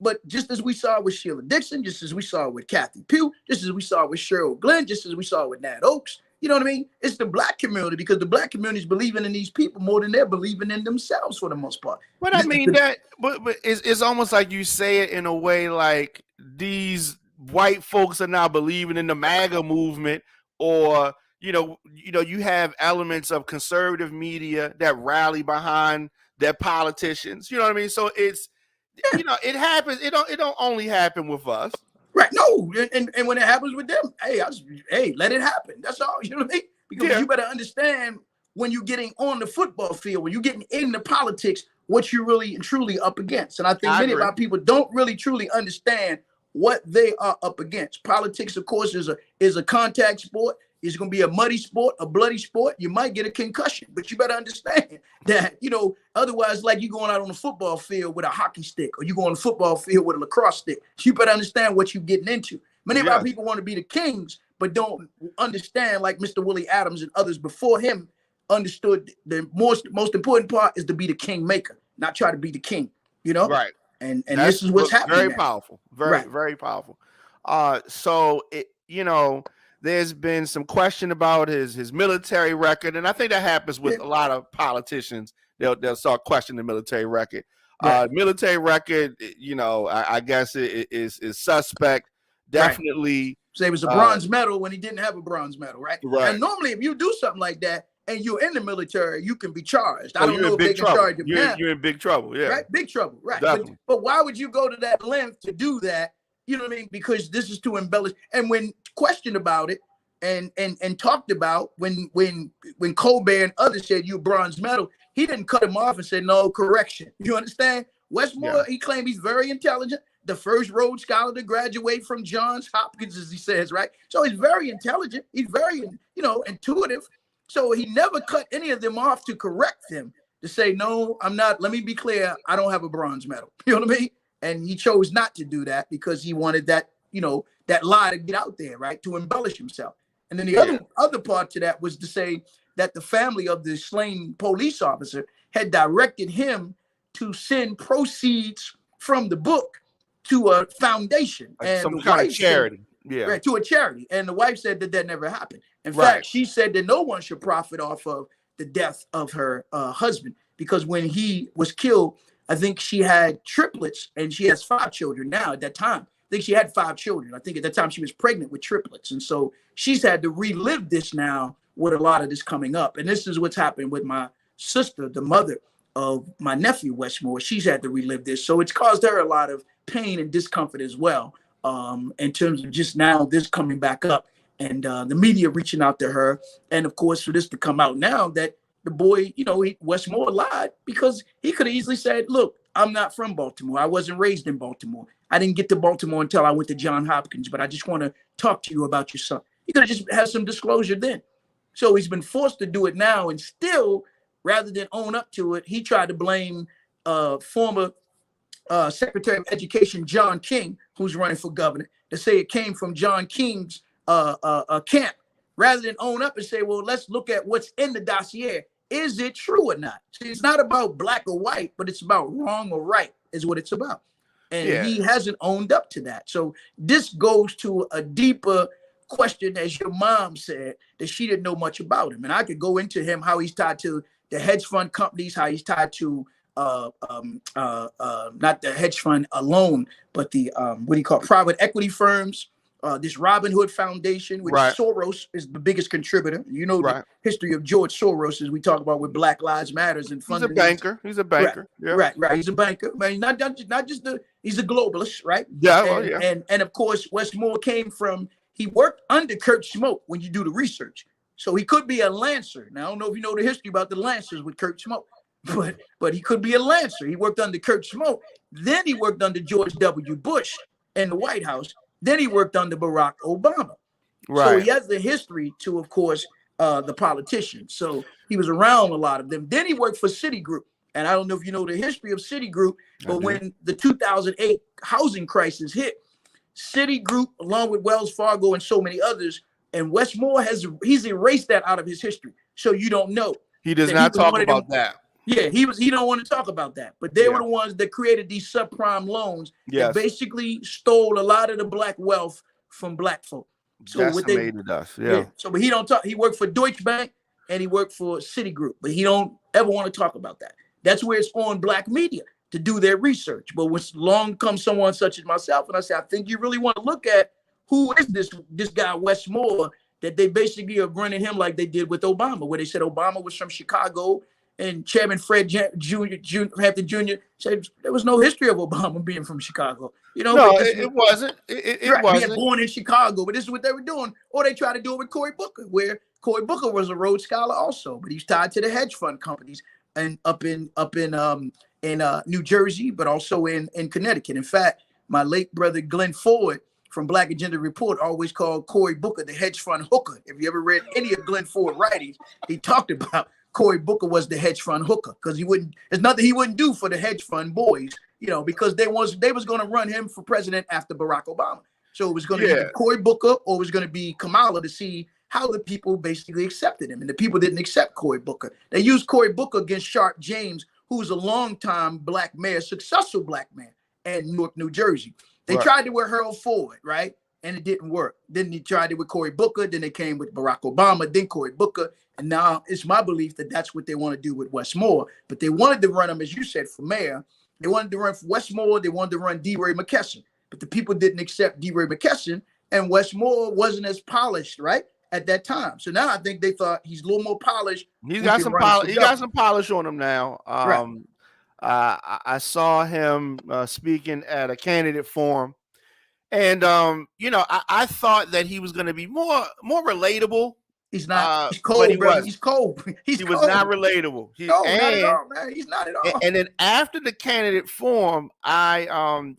But just as we saw with Sheila Dixon, just as we saw with Kathy Pugh, just as we saw with Cheryl Glenn, just as we saw with Nat Oakes, you know what I mean? It's the black community, because the black community is believing in these people more than they're believing in themselves for the most part. But I mean but it's almost like you say it in a way like these white folks are now believing in the MAGA movement, or you have elements of conservative media that rally behind their politicians. You know what I mean? So it's it happens. It don't only happen with us. Right. No. And when it happens with them, hey, let it happen. That's all. You know what I mean? Because you better understand, when you're getting on the football field, when you're getting into politics, what you're really and truly up against. And I think many of our people don't really truly understand what they are up against. Politics, of course, is a contact sport. It's going to be a muddy sport, a bloody sport. You might get a concussion, but you better understand that, otherwise, like you going out on the football field with a hockey stick, or you go on the football field with a lacrosse stick. You better understand what you're getting into. Many of our people want to be the kings, but don't understand, like Mr. Willie Adams and others before him understood, the most important part is to be the king maker, not try to be the king, Right. And this is what's happening. Very powerful. Very powerful. So there's been some question about his military record, and I think that happens with a lot of politicians. They'll start questioning the military record. Right. Military record, I guess it is suspect. Definitely. Right. So it was a bronze medal when he didn't have a bronze medal, right? Right. And normally, if you do something like that and you're in the military, you can be charged. I don't know if they can charge you. You're in big trouble, yeah. Right, big trouble, right? Definitely. But why would you go to that length to do that? You know what I mean? Because this is to embellish. And when questioned about it and talked about, when Colbert and others said you bronze medal, he didn't cut him off and say no, correction. You understand? Wes Moore, he claimed he's very intelligent, the first Rhodes Scholar to graduate from Johns Hopkins, as he says, right? So he's very intelligent. He's very, intuitive. So he never cut any of them off to correct them, to say, no, I'm not. Let me be clear. I don't have a bronze medal. You know what I mean? And he chose not to do that because he wanted that, that lie to get out there, right? To embellish himself. And then the other part to that was to say that the family of the slain police officer had directed him to send proceeds from the book to a foundation, like and some kind of charity. Right, to a charity. And the wife said that never happened. In fact, she said that no one should profit off of the death of her husband, because when he was killed, I think she had triplets, and she has 5 children now. At that time, I think she had 5 children. I think at that time she was pregnant with triplets. And so she's had to relive this now with a lot of this coming up. And this is what's happened with my sister, the mother of my nephew, Wes Moore. She's had to relive this. So it's caused her a lot of pain and discomfort as well, in terms of just now this coming back up, and the media reaching out to her. And of course, for this to come out now that the boy, Wes Moore lied, because he could have easily said, look, I'm not from Baltimore. I wasn't raised in Baltimore. I didn't get to Baltimore until I went to Johns Hopkins, but I just want to talk to you about your son. He could have just had some disclosure then. So he's been forced to do it now, and still, rather than own up to it, he tried to blame former Secretary of Education John King, who's running for governor, to say it came from John King's camp, rather than own up and say, well, let's look at what's in the dossier. Is it true or not? See, it's not about black or white, but it's about wrong or right is what it's about. And he hasn't owned up to that. So this goes to a deeper question, as your mom said, that she didn't know much about him. And I could go into him, how he's tied to the hedge fund companies, how he's tied to not the hedge fund alone, but the private equity firms, this Robin Hood Foundation, which Soros is the biggest contributor. You know the history of George Soros, as we talk about with Black Lives Matters and funding. He's a banker. Right. He's a banker. I mean, not just he's a globalist, right? And of course, Wes Moore he worked under Kurt Smoke when you do the research. So he could be a Lancer. Now, I don't know if you know the history about the Lancers with Kurt Smoke, but he could be a Lancer. He worked under Kurt Smoke. Then he worked under George W. Bush in the White House. Then he worked under Barack Obama. So he has the history to, of course, the politicians. So he was around a lot of them. Then he worked for Citigroup. And I don't know if you know the history of Citigroup, but when the 2008 housing crisis hit, Citigroup, along with Wells Fargo and so many others, and Wes Moore he's erased that out of his history. So you don't know. He does not talk about that. Yeah, he don't want to talk about that. But they were the ones that created these subprime loans that basically stole a lot of the black wealth from black folk. So what they decimated us. Yeah. So but he don't talk. He worked for Deutsche Bank and he worked for Citigroup, but he don't ever want to talk about that. That's where it's on black media to do their research. But when along comes someone such as myself, and I say, I think you really want to look at who is this guy Wes Moore, that they basically are running him like they did with Obama, where they said Obama was from Chicago. And Chairman Fred Hampton Jr. said there was no history of Obama being from Chicago. You know, no, it wasn't. It wasn't. He had born in Chicago, but this is what they were doing. Or they tried to do it with Cory Booker, where Cory Booker was a Rhodes Scholar also, but he's tied to the hedge fund companies and up in New Jersey, but also in Connecticut. In fact, my late brother Glenn Ford from Black Agenda Report always called Cory Booker the hedge fund hooker. If you ever read any of Glenn Ford writings, he talked about Cory Booker was the hedge fund hooker because there's nothing he wouldn't do for the hedge fund boys, you know, because they was going to run him for president after Barack Obama. So it was going to be Cory Booker or it was going to be Kamala to see how the people basically accepted him. And the people didn't accept Cory Booker. They used Cory Booker against Sharp James, who's a longtime black mayor, successful black man in Newark, New Jersey. They tried to with Harold Ford, right? And it didn't work. Then they tried it with Cory Booker. Then they came with Barack Obama, then Cory Booker. And now it's my belief that that's what they want to do with Wes Moore. But they wanted to run him, as you said, for mayor. They wanted to run for Wes Moore. They wanted to run DeRay McKesson. But the people didn't accept DeRay McKesson. And Wes Moore wasn't as polished, right, at that time. So now I think they thought he's a little more polished. He's got some polish. He got some polish on him now. I saw him speaking at a candidate forum. And, you know, I thought that he was going to be more relatable. He's not. He's cold, He's cold. He was not relatable. Not at all, man. He's not at all. And then after the candidate forum, I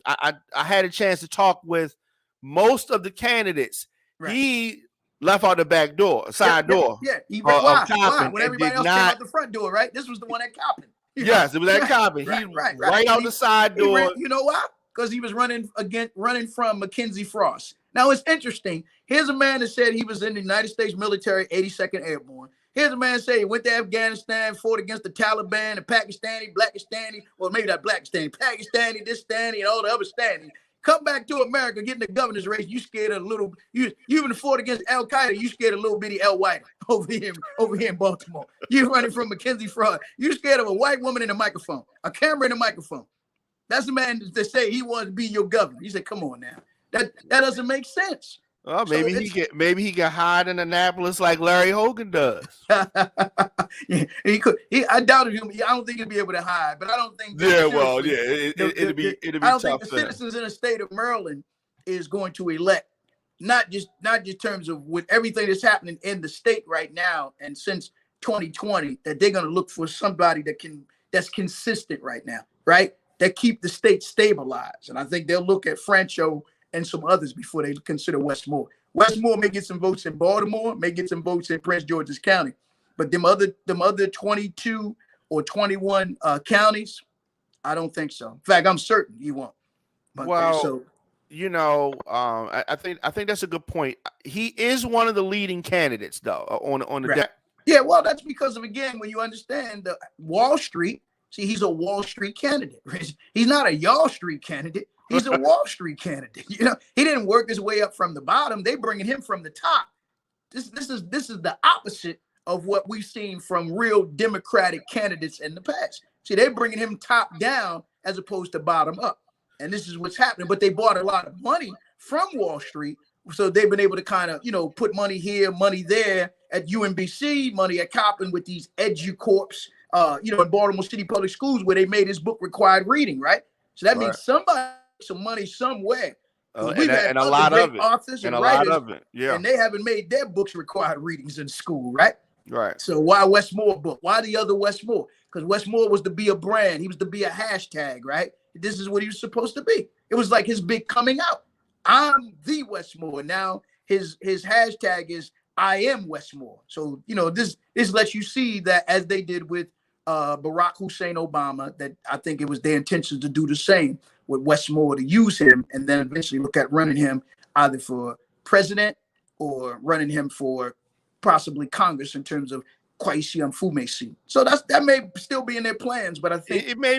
had a chance to talk with most of the candidates. Right. He left out the back door, side door. Yeah. Why? When everybody else came out the front door, right? This was the one at Coppin. Yes, it was at Coppin. Right out the side door. You know why? Because he was running from Mackenzie Frost. Now, it's interesting. Here's a man that said he was in the United States military, 82nd Airborne. Here's a man that said he went to Afghanistan, fought against the Taliban, the Pakistani, Blackistani, or maybe not Blackistani, Pakistani, this Stani, and all the other Stani. Come back to America, get in the governor's race. You scared of a little. You even fought against Al Qaeda. You scared of little bitty El White over here in Baltimore. You running from Mackenzie Fraud. You scared of a white woman in a microphone, a camera in a microphone. That's the man that say he wants to be your governor. He said, "Come on now, that doesn't make sense." Well, maybe he can hide in Annapolis like Larry Hogan does. Yeah, he could. I doubted him. I don't think he'll be able to hide. But I don't think. It'd be I don't think the citizens in the state of Maryland is going to elect not just terms of with everything that's happening in the state right now and since 2020 that they're going to look for somebody that's consistent right now, right? That keep the state stabilized. And I think they'll look at Francho and some others before they consider Wes Moore. Wes Moore may get some votes in Baltimore, may get some votes in Prince George's County, but them other 22 or 21 counties, I don't think so. In fact, I'm certain he won't. But you know, I think that's a good point. He is one of the leading candidates, though, on the deck. Yeah, well, that's because of, again, when you understand the Wall Street. See, he's a Wall Street candidate. He's not a Y'all Street candidate. He's a Wall Street candidate. You know, he didn't work his way up from the bottom. They bringing him from the top. This is the opposite of what we've seen from real Democratic candidates in the past. See, they're bringing him top down as opposed to bottom up. And this is what's happening. But they bought a lot of money from Wall Street. So they've been able to kind of, put money here, money there at UMBC, money at Coppin with these EduCorps, in Baltimore City Public Schools where they made his book required reading, right? So that means somebody some money somewhere. And a lot of it. Authors and writers, and they haven't made their books required readings in school, right? Right. So why Wes Moore book? Why the other Wes Moore? Because Wes Moore was to be a brand. He was to be a hashtag, right? This is what he was supposed to be. It was like his big coming out. I'm the Wes Moore. Now his hashtag is I am Wes Moore. So, this lets you see that as they did with Barack Hussein Obama, that I think it was their intention to do the same with Wes Moore, to use him and then eventually look at running him either for president or running him for possibly Congress in terms of Kwesi Mfume. So that may still be in their plans, but I think it may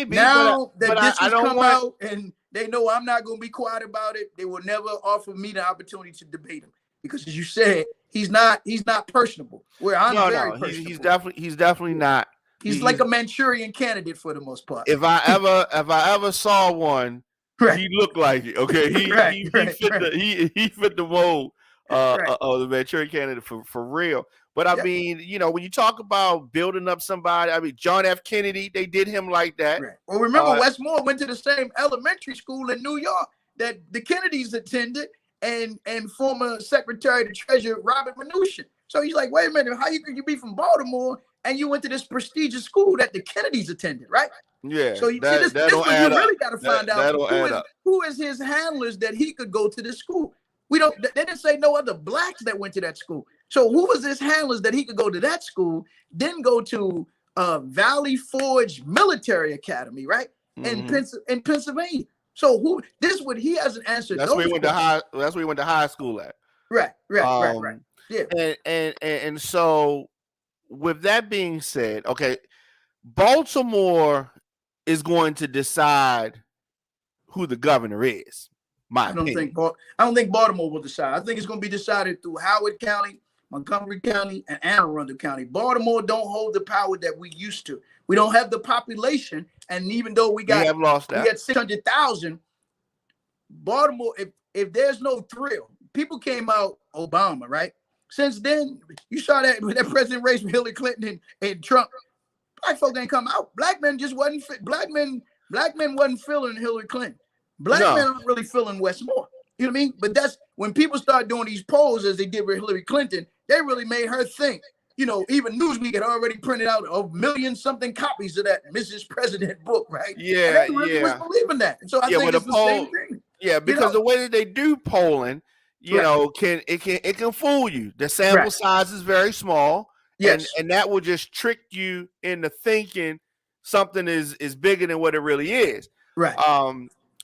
be now but that this I has don't come want out and they know I'm not going to be quiet about it, they will never offer me the opportunity to debate him because, as you said, he's not personable. Where I'm very personable. He's definitely not. He's like a Manchurian candidate for the most part. If I ever saw one, right. he looked like it. Okay, he fit the mold of the Manchurian candidate for real. But I mean, you know, when you talk about building up somebody, I mean, John F. Kennedy, they did him like that. Right. Well, remember, Wes Moore went to the same elementary school in New York that the Kennedys attended, and former Secretary of the Treasury Robert Mnuchin. So he's like, wait a minute, how can you be from Baltimore and you went to this prestigious school that the Kennedys attended, right? Yeah. So you this one you really got to find out who is his handlers that he could go to this school. They didn't say no other blacks that went to that school. So who was his handlers that he could go to that school, then go to Valley Forge Military Academy, right? In Pennsylvania. So he hasn't answered. That's where he went to high school at. Right. Yeah. And so with that being said, okay, Baltimore is going to decide who the governor is. I don't think Baltimore will decide. I think it's going to be decided through Howard County, Montgomery County, and Anne Arundel County. Baltimore don't hold the power that we used to. We don't have the population, and even though we got 600,000, Baltimore. If there's no thrill, people came out Obama, right? Since then, you saw that with that president race with Hillary Clinton and Trump. Black folk ain't come out. Black men just wasn't. Black men wasn't feeling Hillary Clinton. Black men aren't really feeling Wes Moore. You know what I mean? But that's when people start doing these polls as they did with Hillary Clinton, they really made her think. You know, even Newsweek had already printed out a million-something copies of that Mrs. President book, right? Yeah, and they really was believing that. And so I think it's the same thing. Yeah, because the way that they do polling, you know, can fool you. The sample size is very small. Yes. And that will just trick you into thinking something is bigger than what it really is. Right.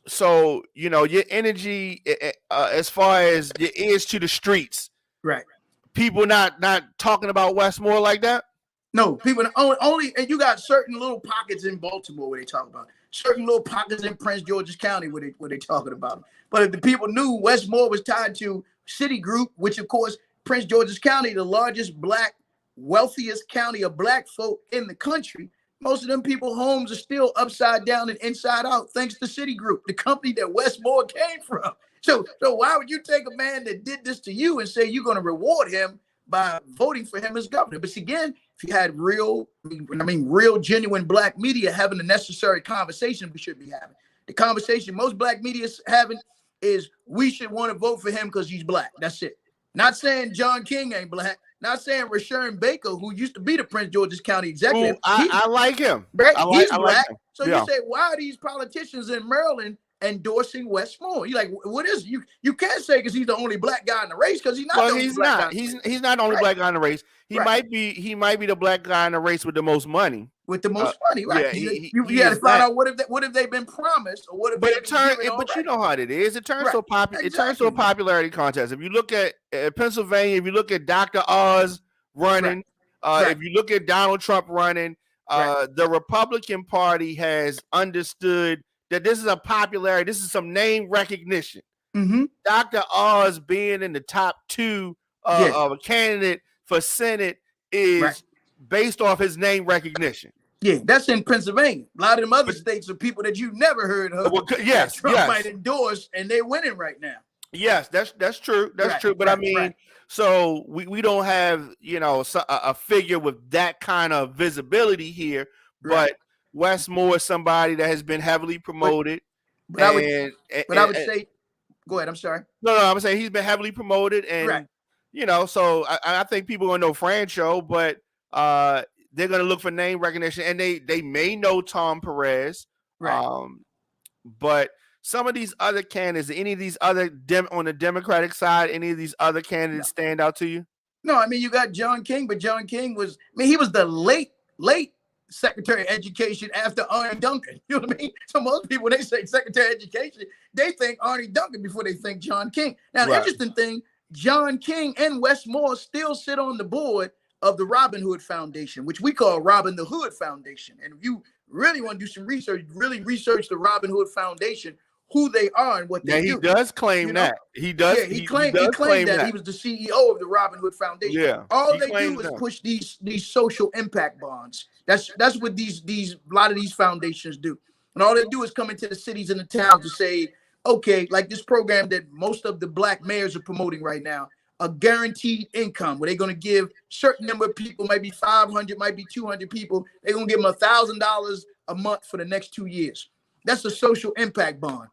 So, you know, your energy as far as your ears to the streets. Right. People not talking about Wes Moore like that? No, people only, and you got certain little pockets in Baltimore where they talk about it. Certain little pockets in Prince George's County where they talking about it. But if the people knew Wes Moore was tied to Citigroup, which of course, Prince George's County, the largest wealthiest county of black folk in the country, most of them people homes are still upside down and inside out thanks to Citigroup, the company that Wes Moore came from. So why would you take a man that did this to you and say you're going to reward him by voting for him as governor? But again, if you had real genuine black media having the necessary conversation we should be having, the conversation most black media is having is we should want to vote for him because he's black. That's it. Not saying John King ain't black. Not saying Rashawn Baker, who used to be the Prince George's County executive. I like him. Right? He's black. Like him. So you say, why are these politicians in Maryland endorsing Wes Moore? You're like, what is it? You can't say because he's the only black guy in the race because he's not. Well, he's not. He's not the only black guy in the race. He might be the black guy in the race with the most money. With the most money, right? Yeah, you got to find out what if they've been promised or what if. But you know how it is. It turns to a It turns to a popularity contest. If you look at Pennsylvania, if you look at Dr. Oz running, if you look at Donald Trump running, the Republican Party has understood that this is a popularity. This is some name recognition. Mm-hmm. Dr. Oz being in the top 2 of a candidate for Senate is based off his name recognition. Yeah, that's in Pennsylvania. A lot of them other states are people that you never heard of. Well, yes, Trump might endorse, and they're winning right now. Yes, that's true. That's true. But I mean, so we don't have a figure with that kind of visibility here. But Wes Moore is somebody that has been heavily promoted. But I would say, go ahead. I'm sorry. No, I'm saying he's been heavily promoted, and so I think people are gonna know Francho, but they're gonna look for name recognition, and they may know Tom Perez, but some of these other candidates, any of these other on the Democratic side, any of these other candidates stand out to you? No, I mean you got John King, but John King he was the late Secretary of Education after Arnie Duncan. You know what I mean? So most people, when they say Secretary of Education, they think Arnie Duncan before they think John King. Now, the interesting thing, John King and Wes Moore still sit on the board of the Robin Hood Foundation, which we call Robin the Hood Foundation. And if you really want to do some research, really research the Robin Hood Foundation, who they are and what Yeah, they he do. does claim You know? that. He does. Yeah, he He claimed does claim that that. he was the CEO of the Robin Hood Foundation. Yeah, All he they do claims is that. push these social impact bonds. That's what these a lot of these foundations do. And all they do is come into the cities and the towns to say, okay, like this program that most of the black mayors are promoting right now, a guaranteed income where they're going to give certain number of people, maybe 500, might be 200 people, they're going to give them $1,000 a month for the next 2 years. That's a social impact bond.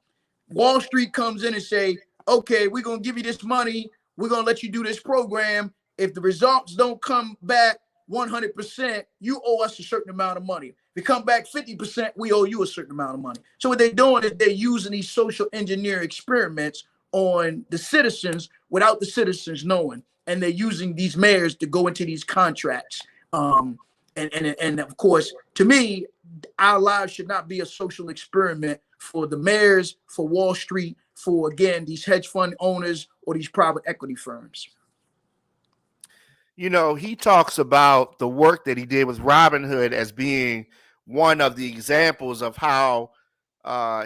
Wall Street comes in and say, okay, we're going to give you this money. We're going to let you do this program. If the results don't come back 100%, you owe us a certain amount of money. If they come back 50%, we owe you a certain amount of money. So what they're doing is they're using these social engineer experiments on the citizens without the citizens knowing. And they're using these mayors to go into these contracts. And of course, to me, our lives should not be a social experiment for the mayors, for Wall Street, for, again, these hedge fund owners or these private equity firms. You know, he talks about the work that he did with Robin Hood as being one of the examples of how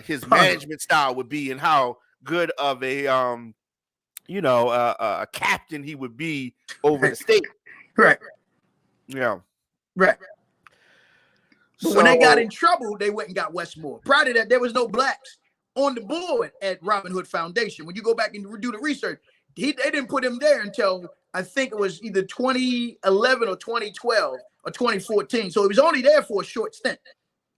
his management style would be and how good of a a captain he would be over the state. Right. Yeah. Right. But So when they got in trouble, they went and got Wes Moore. Prior to that, there was no blacks on the board at Robin Hood Foundation. When you go back and do the research, they didn't put him there until I think it was either 2011 or 2012 or 2014. So he was only there for a short stint.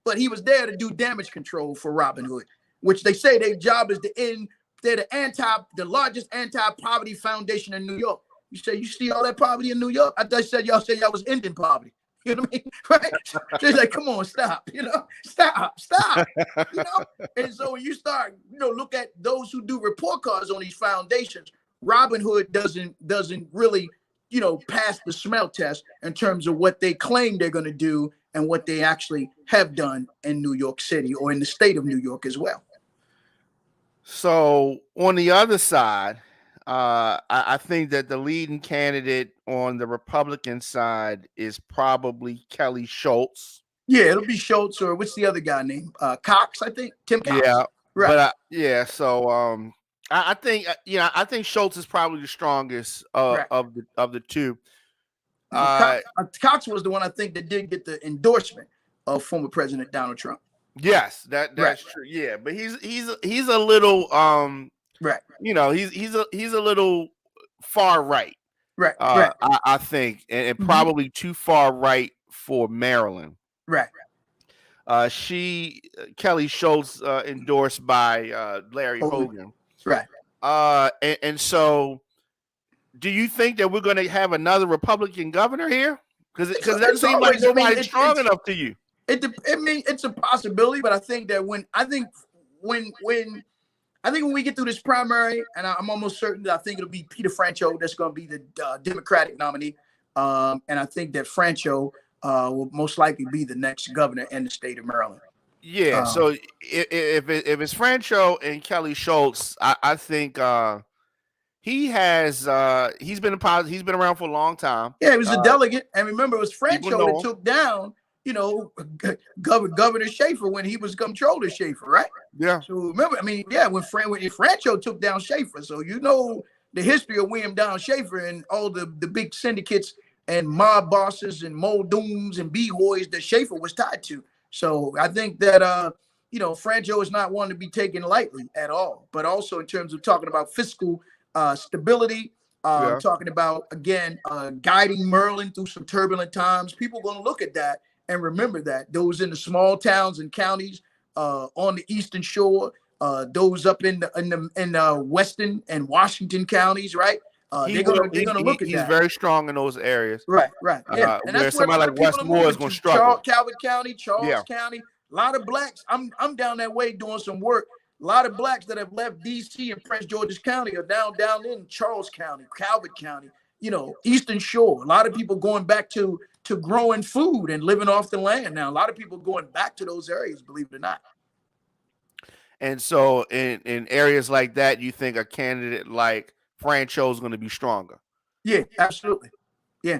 But he was there to do damage control for Robin Hood, which they say their job is to end. They're the largest anti-poverty foundation in New York. You say you see all that poverty in New York? I thought y'all said y'all was ending poverty. You know what I mean? Right? They're like, come on, stop. Stop. And so when you start, look at those who do report cards on these foundations, Robin Hood doesn't really, pass the smell test in terms of what they claim they're going to do and what they actually have done in New York City or in the state of New York as well. So on the other side, I think that the leading candidate on the Republican side is probably Kelly Schultz. Yeah, it'll be Schultz, or what's the other guy named Cox? I think Tim Cox. Yeah, right. But so I think Schultz is probably the strongest Right. of the two. Cox was the one I think that did get the endorsement of former President Donald Trump. Yes, that's true. Yeah, but he's a little right. He's a little far right. Right. I think, and probably too far right for Maryland. Right. Kelly Schultz endorsed by Larry Hogan. Right. And so do you think that we're going to have another Republican governor here? Because it doesn't seem like nobody's strong enough to you. It's a possibility, but I think that when we get through this primary, and I'm almost certain that I think it'll be Peter Franchot that's going to be the Democratic nominee, and I think that Franchot will most likely be the next governor in the state of Maryland. Yeah. So if it's Franchot and Kelly Schultz, I think he's been around for a long time. Yeah, he was a delegate, and remember, it was Franchot that took down, Governor Schaefer when he was Comptroller Schaefer, right? Yeah. So remember, when Franchot took down Schaefer, so the history of William Down Schaefer and all the big syndicates and mob bosses and Muldooms and B-Hoys that Schaefer was tied to. So I think that Franchot is not one to be taken lightly at all. But also in terms of talking about fiscal stability, talking about again guiding Maryland through some turbulent times, people are going to look at that and remember that those in the small towns and counties on the Eastern Shore, those up in the Western and Washington counties, right? They're gonna look at that. He's very strong in those areas, right? Yeah, and where that's somebody like Wes Moore is going to struggle. Calvert County, Charles County, a lot of blacks. I'm down that way doing some work. A lot of blacks that have left D.C. and Prince George's County are down in Charles County, Calvert County, Eastern Shore. A lot of people going back to growing food and living off the land now. A lot of people going back to those areas, believe it or not. And so in areas like that, you think a candidate like Franchot is going to be stronger? Yeah, absolutely. Yeah.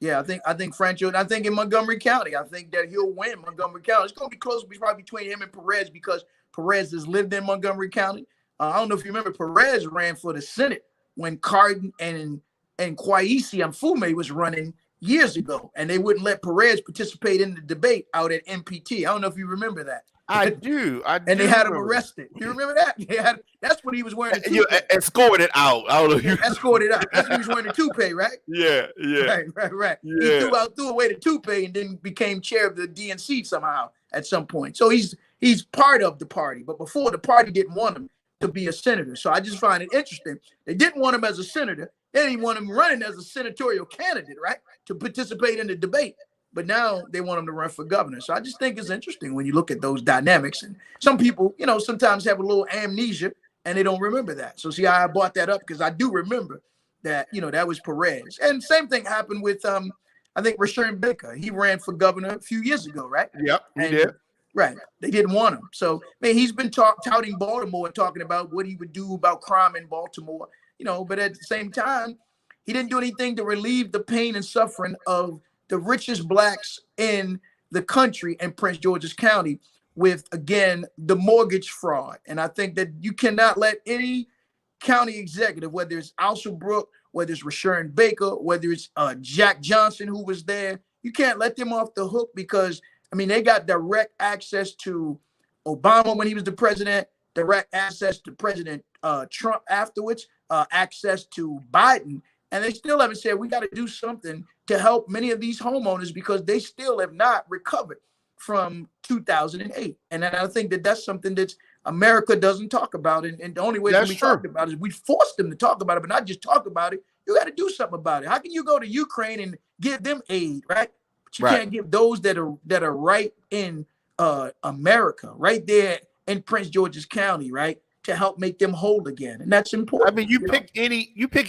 Yeah, I think Francho, and I think in Montgomery County, I think that he'll win Montgomery County. It's going to be close, probably between him and Perez because Perez has lived in Montgomery County. I don't know if you remember, Perez ran for the Senate when Cardin and Kwesi Mfume was running years ago, and they wouldn't let Perez participate in the debate out at MPT. I don't know if you remember that. I do. And they had him arrested. You remember that? That's when he was wearing the toupee. Escorted out. I don't know. Yeah, escorted out. That's when he was wearing the toupee, right? Yeah. Right. Yeah. He threw away the toupee and then became chair of the DNC somehow at some point. So he's part of the party. But before, the party didn't want him to be a senator. So I just find it interesting. They didn't want him as a senator. They didn't want him running as a senatorial candidate, right? To participate in the debate. But now they want him to run for governor. So I just think it's interesting when you look at those dynamics. And some people, sometimes have a little amnesia and they don't remember that. So see how I brought that up? Because I do remember that, that was Perez. And same thing happened with, I think, Rashawn Baker. He ran for governor a few years ago, right? Yep, he did. Right. They didn't want him. So, man, he's been touting Baltimore and talking about what he would do about crime in Baltimore, but at the same time, he didn't do anything to relieve the pain and suffering of the richest blacks in the country in Prince George's County with, again, the mortgage fraud. And I think that you cannot let any county executive, whether it's Alsabrook, whether it's Rashawn Baker, whether it's Jack Johnson, who was there, you can't let them off the hook because, they got direct access to Obama when he was the president, direct access to President Trump afterwards, access to Biden. And they still haven't said we got to do something to help many of these homeowners because they still have not recovered from 2008. And then I think that that's something that America doesn't talk about. And the only way that we talk about it is we force them to talk about it, but not just talk about it. You got to do something about it. How can you go to Ukraine and give them aid, right? But you can't give those that are right in America, right there in Prince George's County, right? To help make them whole again. And that's important. You pick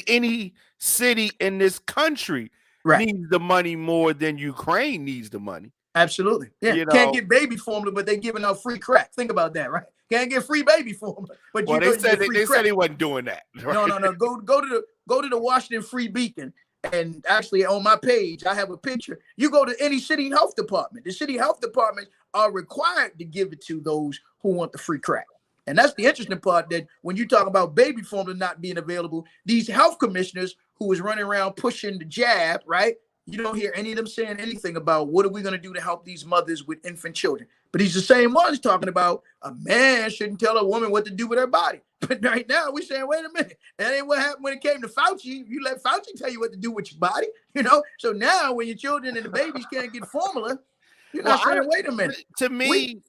any city in this country needs the money more than Ukraine needs the money. Absolutely. Yeah. Can't get baby formula, but they're giving out free crack. Think about that, right? Can't get free baby formula. But they said they wasn't doing that. Right? No. Go to the Washington Free Beacon. And actually on my page, I have a picture. You go to any city health department. The city health departments are required to give it to those who want the free crack. And that's the interesting part, that when you talk about baby formula not being available, these health commissioners who was running around pushing the jab, right? You don't hear any of them saying anything about what are we going to do to help these mothers with infant children. But he's the same ones talking about a man shouldn't tell a woman what to do with her body. But right now we're saying, wait a minute, that ain't what happened when it came to Fauci. You let Fauci tell you what to do with your body, So now when your children and the babies can't get formula, you're not saying, wait a minute. To me,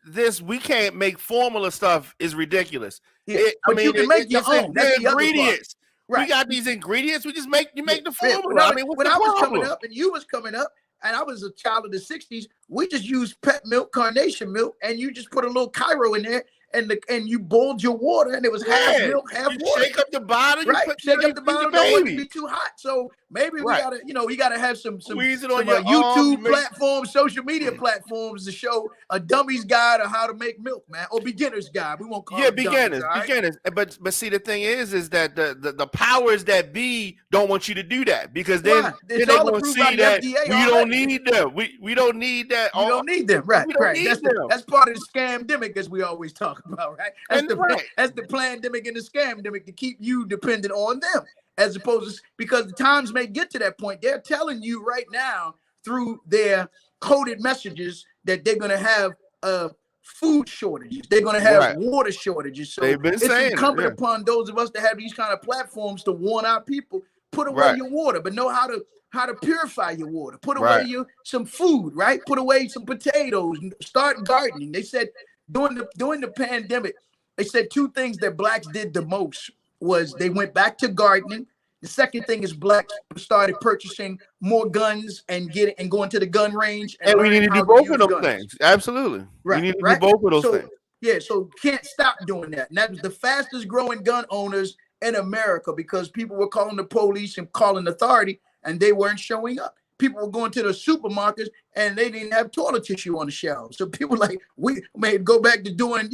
we can't make formula stuff is ridiculous. Yeah, you can make your own. That's the ingredients. Right. We got these ingredients. We just make the formula. When I was coming up and you was coming up, and I was a child of the 60s, we just used pet milk, carnation milk, and you just put a little Cairo in there, and you boiled your water, and it was half milk, half water. Shake up the bottle, shake up the bottle, don't want it to be too hot. So maybe we gotta have some YouTube platforms, social media platforms to show a dummy's guide of how to make milk, man, or beginner's guide. We won't call it beginners. But see, the thing is that the powers that be don't want you to do that because then they're going to see that we don't need them. We don't need that. We don't need them, right? That's part of the scamdemic, as we always talk about, right? That's the plandemic and the scamdemic, to keep you dependent on them, as opposed to, because the times may get to that point. They're telling you right now through their coded messages that they're going to have food shortages. They're going to have water shortages. So it's incumbent upon those of us to have these kind of platforms to warn our people, put away your water, but know how to purify your water. Put away some food, right? Put away some potatoes. Start gardening. They said during the pandemic, they said two things that blacks did the most was they went back to gardening. The second thing is blacks started purchasing more guns and going to the gun range. And we need to do both of those things. Absolutely. Right. We need to do both of those things. Yeah, so can't stop doing that. And that was the fastest growing gun owners in America because people were calling the police and calling authority and they weren't showing up. People were going to the supermarkets and they didn't have toilet tissue on the shelves. So people we may go back to doing,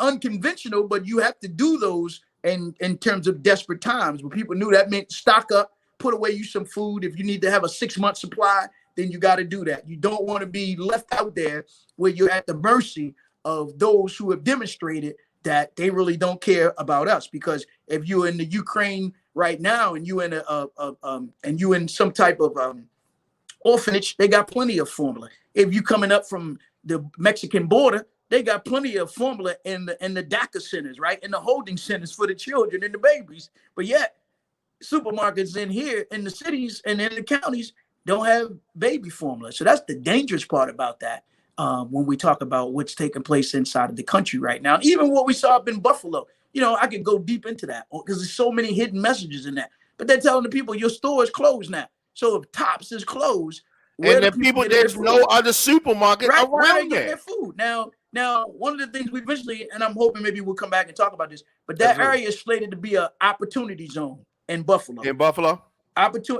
unconventional, but you have to do those in terms of desperate times where people knew that meant stock up, put away you some food. If you need to have a 6-month supply, then you got to do that. You don't want to be left out there where you're at the mercy of those who have demonstrated that they really don't care about us. Because if you're in the Ukraine right now and you in some type of orphanage, they got plenty of formula. If you coming up from the Mexican border, they got plenty of formula in the DACA centers, right? In the holding centers for the children and the babies. But yet, supermarkets in here in the cities and in the counties don't have baby formula. So that's the dangerous part about that. When we talk about what's taking place inside of the country right now, even what we saw up in Buffalo, I could go deep into that because there's so many hidden messages in that. But they're telling the people your store is closed now. So if Tops is closed, and the people there's no other supermarket right, around there. Their food. Now, one of the things we eventually, and I'm hoping maybe we'll come back and talk about this, but that area is slated to be an opportunity zone in Buffalo.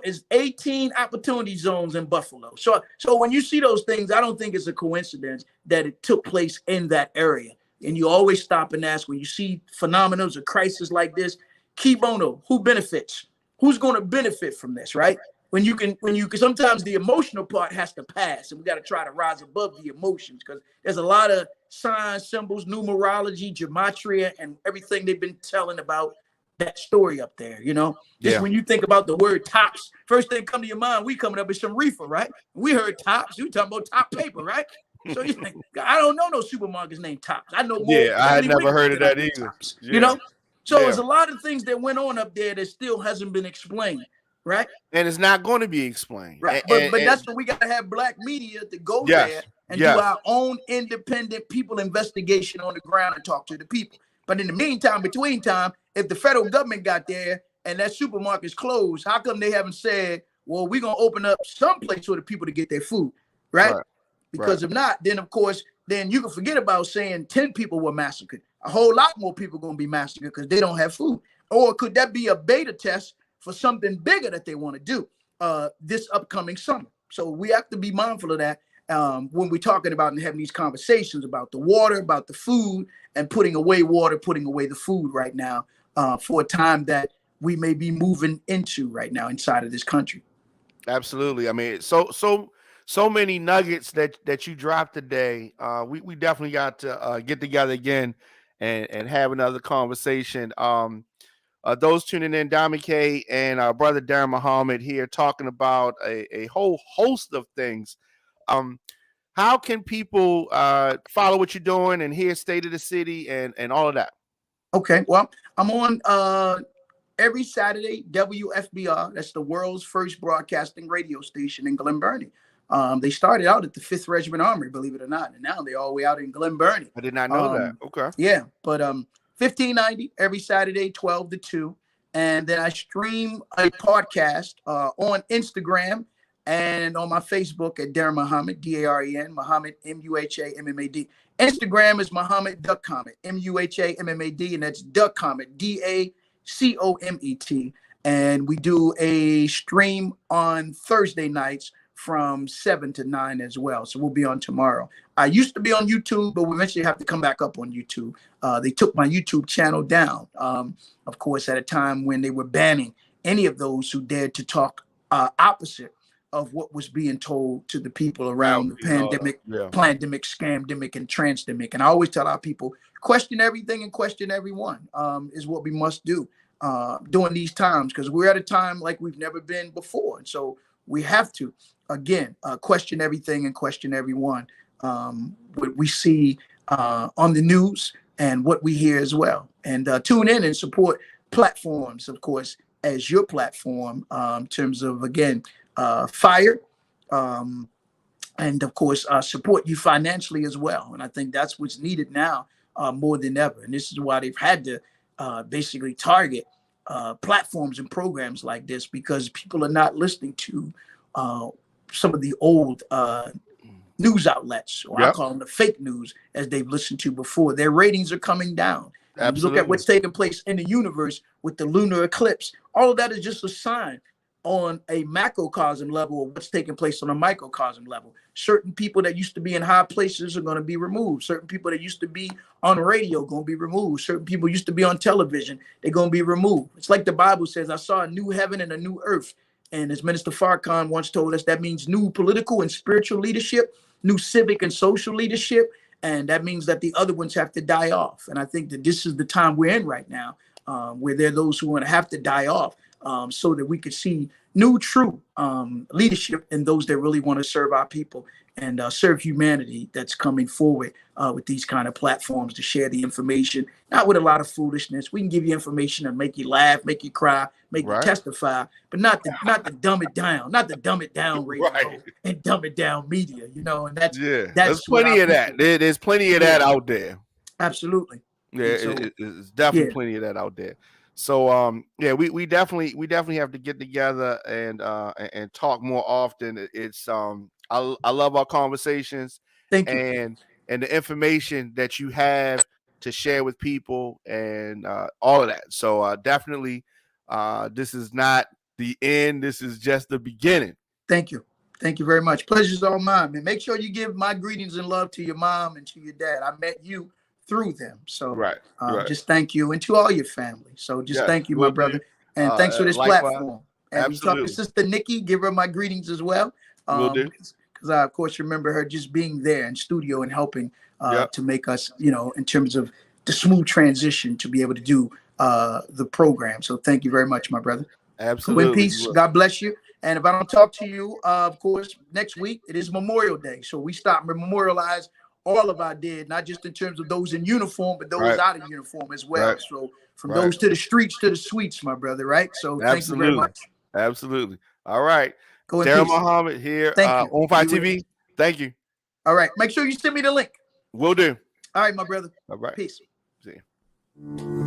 Is 18 opportunity zones in Buffalo. So when you see those things, I don't think it's a coincidence that it took place in that area. And you always stop and ask when you see phenomena or crisis like this, key bono, who benefits? Who's going to benefit from this, right? When you can sometimes the emotional part has to pass, and we got to try to rise above the emotions because there's a lot of signs, symbols, numerology, gematria, and everything they've been telling about that story up there, Just when you think about the word Tops, first thing come to your mind, we coming up with some reefer, right? We heard Tops, you talking about top paper, right? So you think, I don't know no supermarkets named Tops. I know more. Yeah, I had never heard of that either. Tops, So there's a lot of things that went on up there that still hasn't been explained, right? And it's not going to be explained. Right. But that's what we got to have black media to go there and do our own independent people investigation on the ground and talk to the people. But in the meantime, between time, if the federal government got there and that supermarket's closed, how come they haven't said, well, we're going to open up some place for the people to get their food, right? Because if not, then, of course, then you can forget about saying 10 people were massacred. A whole lot more people going to be massacred because they don't have food. Or could that be a beta test for something bigger that they want to do this upcoming summer? So we have to be mindful of that when we're talking about and having these conversations about the water, about the food, and putting away water, putting away the food right now for a time that we may be moving into right now inside of this country. Absolutely. I mean, so many nuggets that you dropped today. We definitely got to get together again and have another conversation. Those tuning in, Dami K and our brother Daren Muhammed here talking about a whole host of things. How can people follow what you're doing and hear State of the City and all of that? Okay, well, I'm on every Saturday, WFBR. That's the world's first broadcasting radio station in Glen Burnie. They started out at the 5th Regiment Armory, believe it or not, and now they're all the way out in Glen Burnie. I did not know that. Okay. Yeah, but 1590 every Saturday, 12 to 2. And then I stream a podcast on Instagram and on my Facebook at Daren Muhammed, Daren Muhammed, Muhammed. Instagram is Muhammad Duckcomet, Muhammed, and that's Duckcomet, Dacomet. And we do a stream on Thursday nights from 7 to 9 as well. So we'll be on tomorrow. I used to be on YouTube, but we eventually have to come back up on YouTube. They took my YouTube channel down, of course, at a time when they were banning any of those who dared to talk opposite of what was being told to the people around the pandemic, plandemic, scamdemic, and transdemic. And I always tell our people, question everything and question everyone is what we must do during these times, because we're at a time like we've never been before. And so we have to, again, question everything and question everyone. What we see on the news and what we hear as well. And tune in and support platforms, of course, as your platform in terms of, again, Fire, and of course, support you financially as well. And I think that's what's needed now more than ever. And this is why they've had to basically target platforms and programs like this, because people are not listening to some of the old news outlets, or I call them the fake news, as they've listened to before. Their ratings are coming down. You look at what's taking place in the universe with the lunar eclipse. All of that is just a sign on a macrocosm level of what's taking place on a microcosm level. Certain people that used to be in high places are going to be removed. Certain people that used to be on radio are going to be removed. Certain people used to be on television, they're going to be removed. It's like the Bible says, I saw a new heaven and a new earth. And as Minister Farrakhan once told us, that means new political and spiritual leadership, new civic and social leadership. And that means that the other ones have to die off. And I think that this is the time we're in right now, where there are those who want to have to die off, so that we could see new, true leadership and those that really want to serve our people and serve humanity, that's coming forward with these kind of platforms to share the information, not with a lot of foolishness. We can give you information and make you laugh, make you cry, make you testify, but not to dumb it down, not to dumb it down radio and dumb it down media, you know. And that's there's plenty of that. There's plenty of that out there. Absolutely. Yeah, so, it's definitely plenty of that out there. So we definitely have to get together and talk more often. It's I love our conversations. Thank you. And the information that you have to share with people and all of that. So definitely this is not the end. This is just the beginning. Thank you. Thank you very much. Pleasure's all mine, man. Make sure you give my greetings and love to your mom and to your dad. I met you through them. So just thank you, and to all your family. So just thank you, my brother. And thanks for this platform. And you talk to Sister Nikki, give her my greetings as well. Will do. Because I, of course, remember her just being there in studio and helping to make us, you know, in terms of the smooth transition to be able to do the program. So thank you very much, my brother. Absolutely. Go in peace. God bless you. And if I don't talk to you, of course, next week, it is Memorial Day. So we stop and memorialize all of our dead, not just in terms of those in uniform, but those out of uniform as well. So from those to the streets to the suites, my brother, right? So thank you very much. Absolutely. All right. Daren Muhammed here on 5 TV. Thank you. All right. Make sure you send me the link. Will do. All right, my brother. All right. Peace. See you.